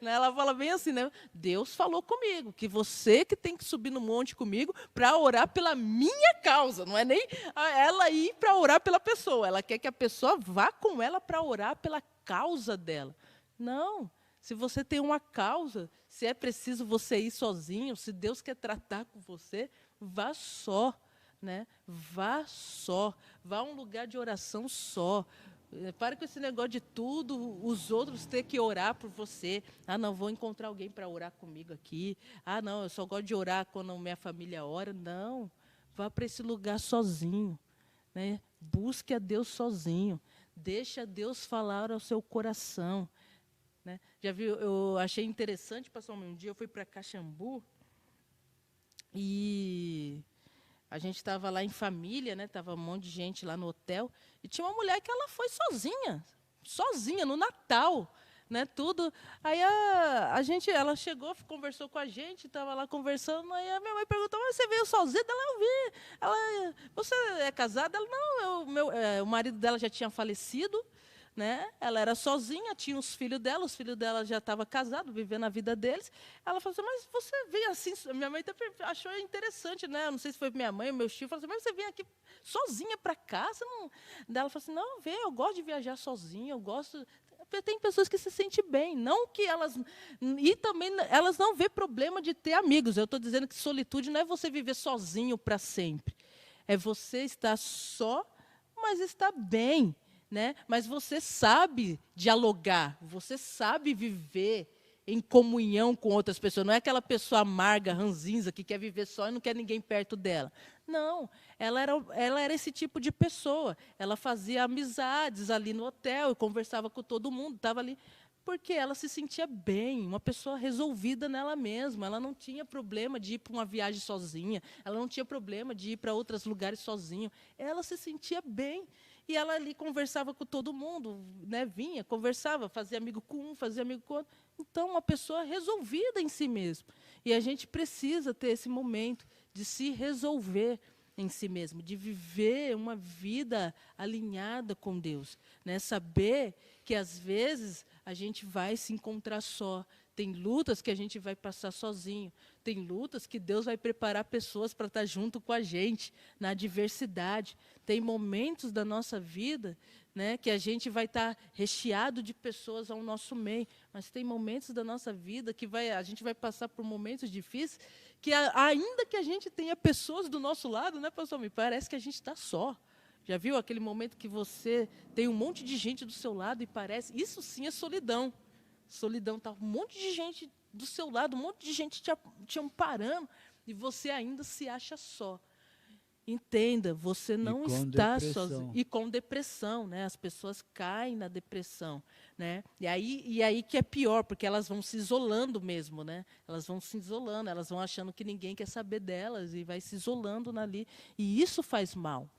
Ela fala bem assim, né? Deus falou comigo que você que tem que subir no monte comigo para orar pela minha causa. Não é nem ela ir para orar pela pessoa. Ela quer que a pessoa vá com ela para orar pela causa dela. Não, se você tem uma causa, se é preciso você ir sozinho, se Deus quer tratar com você, vá só, né? Vá só, vá a um lugar de oração só. Para com esse negócio de tudo, os outros ter que orar por você. Ah, não, vou encontrar alguém para orar comigo aqui. Ah, não, eu só gosto de orar quando minha família ora. Não, vá para esse lugar sozinho, né? Busque a Deus sozinho. Deixa Deus falar ao seu coração. Né? Já viu? Eu achei interessante, passou um dia, eu fui para Caxambu e a gente estava lá em família, né? Tava um monte de gente lá no hotel e tinha uma mulher que ela foi sozinha no Natal, né? Tudo. Aí ela chegou, conversou com a gente, estava lá conversando, aí a minha mãe perguntou: mas você veio sozinha? Ela, eu vi. Ela, você é casada? Ela, não, o marido dela já tinha falecido. Né? Ela era sozinha, tinha os filhos dela já estavam casados, vivendo a vida deles. Ela falou assim: mas você veio assim. Minha mãe até achou interessante, né? Não sei se foi minha mãe ou meu tio. Falou assim: mas você vem aqui sozinha para cá? Você não... Daí ela falou assim: não, eu gosto de viajar sozinha, eu gosto. Tem pessoas que se sentem bem, não que elas. E também elas não vê problema de ter amigos. Eu estou dizendo que solitude não é você viver sozinho para sempre. É você estar só, mas estar bem. Né? Mas você sabe dialogar, você sabe viver em comunhão com outras pessoas. Não é aquela pessoa amarga, ranzinza, que quer viver só e não quer ninguém perto dela. Não, ela era esse tipo de pessoa. Ela fazia amizades ali no hotel, conversava com todo mundo, estava ali, porque ela se sentia bem, uma pessoa resolvida nela mesma. Ela não tinha problema de ir para uma viagem sozinha, ela não tinha problema de ir para outros lugares sozinha. Ela se sentia bem. E ela ali conversava com todo mundo, né? Vinha, conversava, fazia amigo com um, fazia amigo com outro. Então, uma pessoa resolvida em si mesma. E a gente precisa ter esse momento de se resolver, em si mesmo, de viver uma vida alinhada com Deus, né? Saber que às vezes a gente vai se encontrar só. Tem lutas que a gente vai passar sozinho. Tem lutas que Deus vai preparar pessoas para estar junto com a gente na adversidade. Tem momentos da nossa vida, né, que a gente vai estar recheado de pessoas ao nosso meio. Mas tem momentos da nossa vida que a gente vai passar por momentos difíceis que, ainda que a gente tenha pessoas do nosso lado, né, pastor? Me parece que a gente está só. Já viu aquele momento que você tem um monte de gente do seu lado e parece... Isso sim é solidão. Solidão, tá um monte de gente do seu lado, um monte de gente te amparando e você ainda se acha só. Entenda, você não está sozinho. E com depressão, né? As pessoas caem na depressão, né? E aí que é pior, porque elas vão se isolando mesmo, né? Elas vão se isolando, elas vão achando que ninguém quer saber delas e vai se isolando ali. E isso faz mal.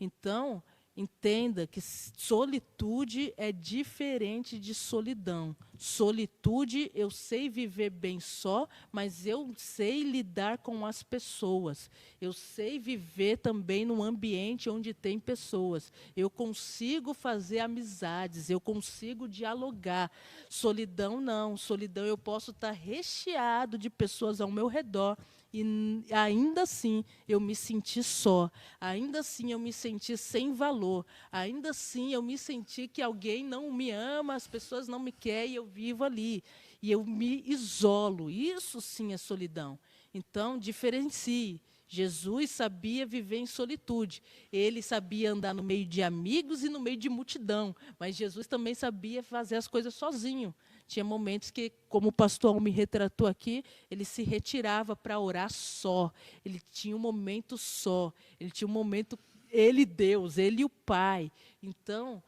Então, entenda que solitude é diferente de solidão. Solitude, eu sei viver bem só, mas eu sei lidar com as pessoas. Eu sei viver também num ambiente onde tem pessoas. Eu consigo fazer amizades, eu consigo dialogar. Solidão, não. Solidão, eu posso estar recheado de pessoas ao meu redor, e ainda assim eu me senti só, ainda assim eu me senti sem valor, ainda assim eu me senti que alguém não me ama, as pessoas não me querem e eu vivo ali. E eu me isolo. Isso sim é solidão. Então, diferencie. Jesus sabia viver em solitude. Ele sabia andar no meio de amigos e no meio de multidão. Mas Jesus também sabia fazer as coisas sozinho. Tinha momentos que, como o pastor me retratou aqui, ele se retirava para orar só. Ele tinha um momento só. Ele tinha um momento, ele Deus, ele e o Pai. Então,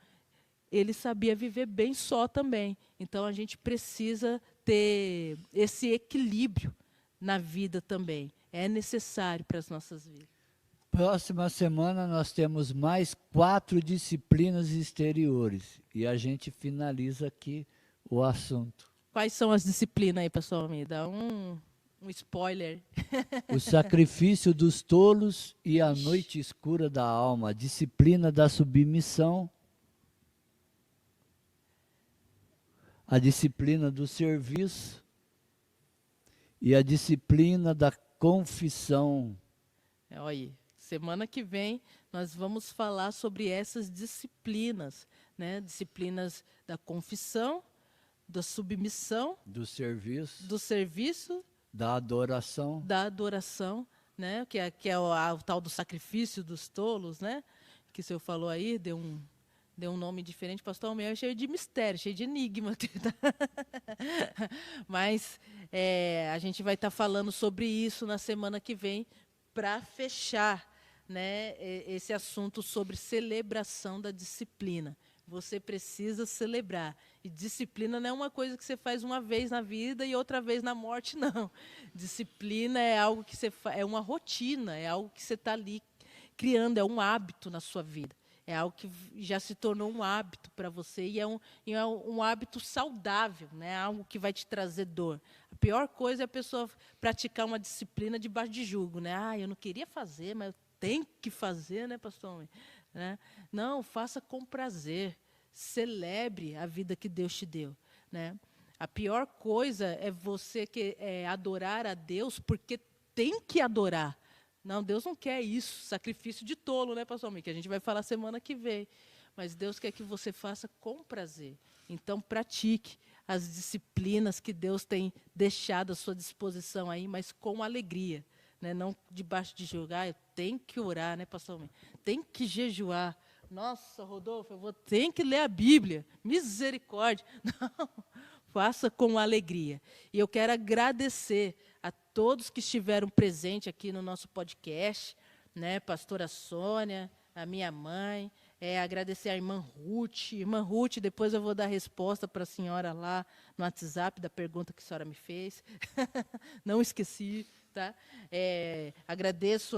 ele sabia viver bem só também. Então, a gente precisa ter esse equilíbrio na vida também. É necessário para as nossas vidas. Próxima semana nós temos mais 4 disciplinas exteriores. E a gente finaliza aqui o assunto. Quais são as disciplinas aí, pessoal? Me dá um spoiler. O sacrifício dos tolos e a noite escura da alma. A disciplina da submissão. A disciplina do serviço. E a disciplina da confissão. Olha aí, semana que vem nós vamos falar sobre essas disciplinas, né? Disciplinas da confissão, da submissão, do serviço, da adoração, né? Que é o tal do sacrifício dos tolos, né? Que o senhor falou aí, deu um nome diferente, pastor, o meu é cheio de mistério, cheio de enigma. Mas a gente vai estar falando sobre isso na semana que vem, para fechar, né, esse assunto sobre celebração da disciplina. Você precisa celebrar. E disciplina não é uma coisa que você faz uma vez na vida e outra vez na morte, não. Disciplina é algo que você faz, é uma rotina, é algo que você está ali criando, é um hábito na sua vida. É algo que já se tornou um hábito para você e é um hábito saudável, né? Algo que vai te trazer dor. A pior coisa é a pessoa praticar uma disciplina debaixo de julgo, né? Eu não queria fazer, mas eu tenho que fazer, né, pastor? Né? Não, faça com prazer. Celebre a vida que Deus te deu, né? A pior coisa é você adorar a Deus porque tem que adorar. Não, Deus não quer isso, sacrifício de tolo, né, pastor? Que a gente vai falar semana que vem. Mas Deus quer que você faça com prazer. Então, pratique as disciplinas que Deus tem deixado à sua disposição aí, mas com alegria. Né? Não debaixo de julgar, eu tenho que orar, né, pastor? Tem que jejuar. Nossa, Rodolfo, tenho que ler a Bíblia. Misericórdia. Não, faça com alegria. E eu quero agradecer a todos que estiveram presentes aqui no nosso podcast, né? Pastora Sônia, a minha mãe, agradecer a irmã Ruth. Irmã Ruth, depois eu vou dar a resposta para a senhora lá no WhatsApp da pergunta que a senhora me fez. Não esqueci, tá? Agradeço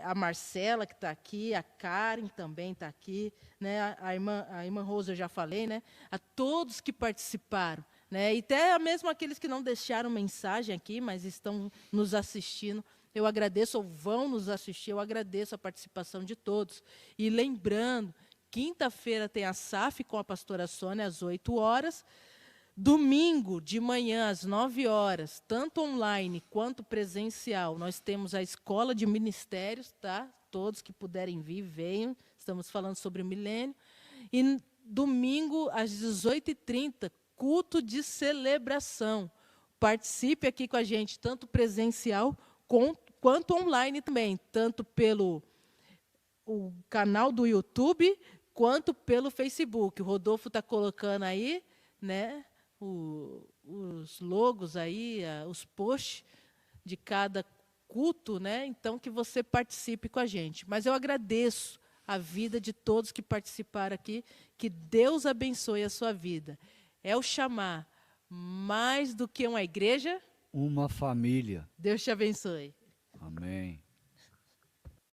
a Marcela, que está aqui, a Karen também está aqui, né? A irmã Rosa eu já falei, né? A todos que participaram. Né? E até mesmo aqueles que não deixaram mensagem aqui, mas estão nos assistindo, eu agradeço, ou vão nos assistir, eu agradeço a participação de todos. E lembrando, quinta-feira tem a SAF com a pastora Sônia, às 8 horas. Domingo, de manhã, às 9 horas, tanto online quanto presencial, nós temos a Escola de Ministérios, tá? Todos que puderem vir, venham. Estamos falando sobre o milênio. E domingo, às 18h30, culto de celebração. Participe aqui com a gente, tanto presencial quanto online também, tanto pelo o canal do YouTube, quanto pelo Facebook. O Rodolfo está colocando aí, né, os logos aí, os posts de cada culto, né? Então, que você participe com a gente. Mas eu agradeço a vida de todos que participaram aqui, que Deus abençoe a sua vida. É o chamar mais do que uma igreja, uma família. Deus te abençoe. Amém.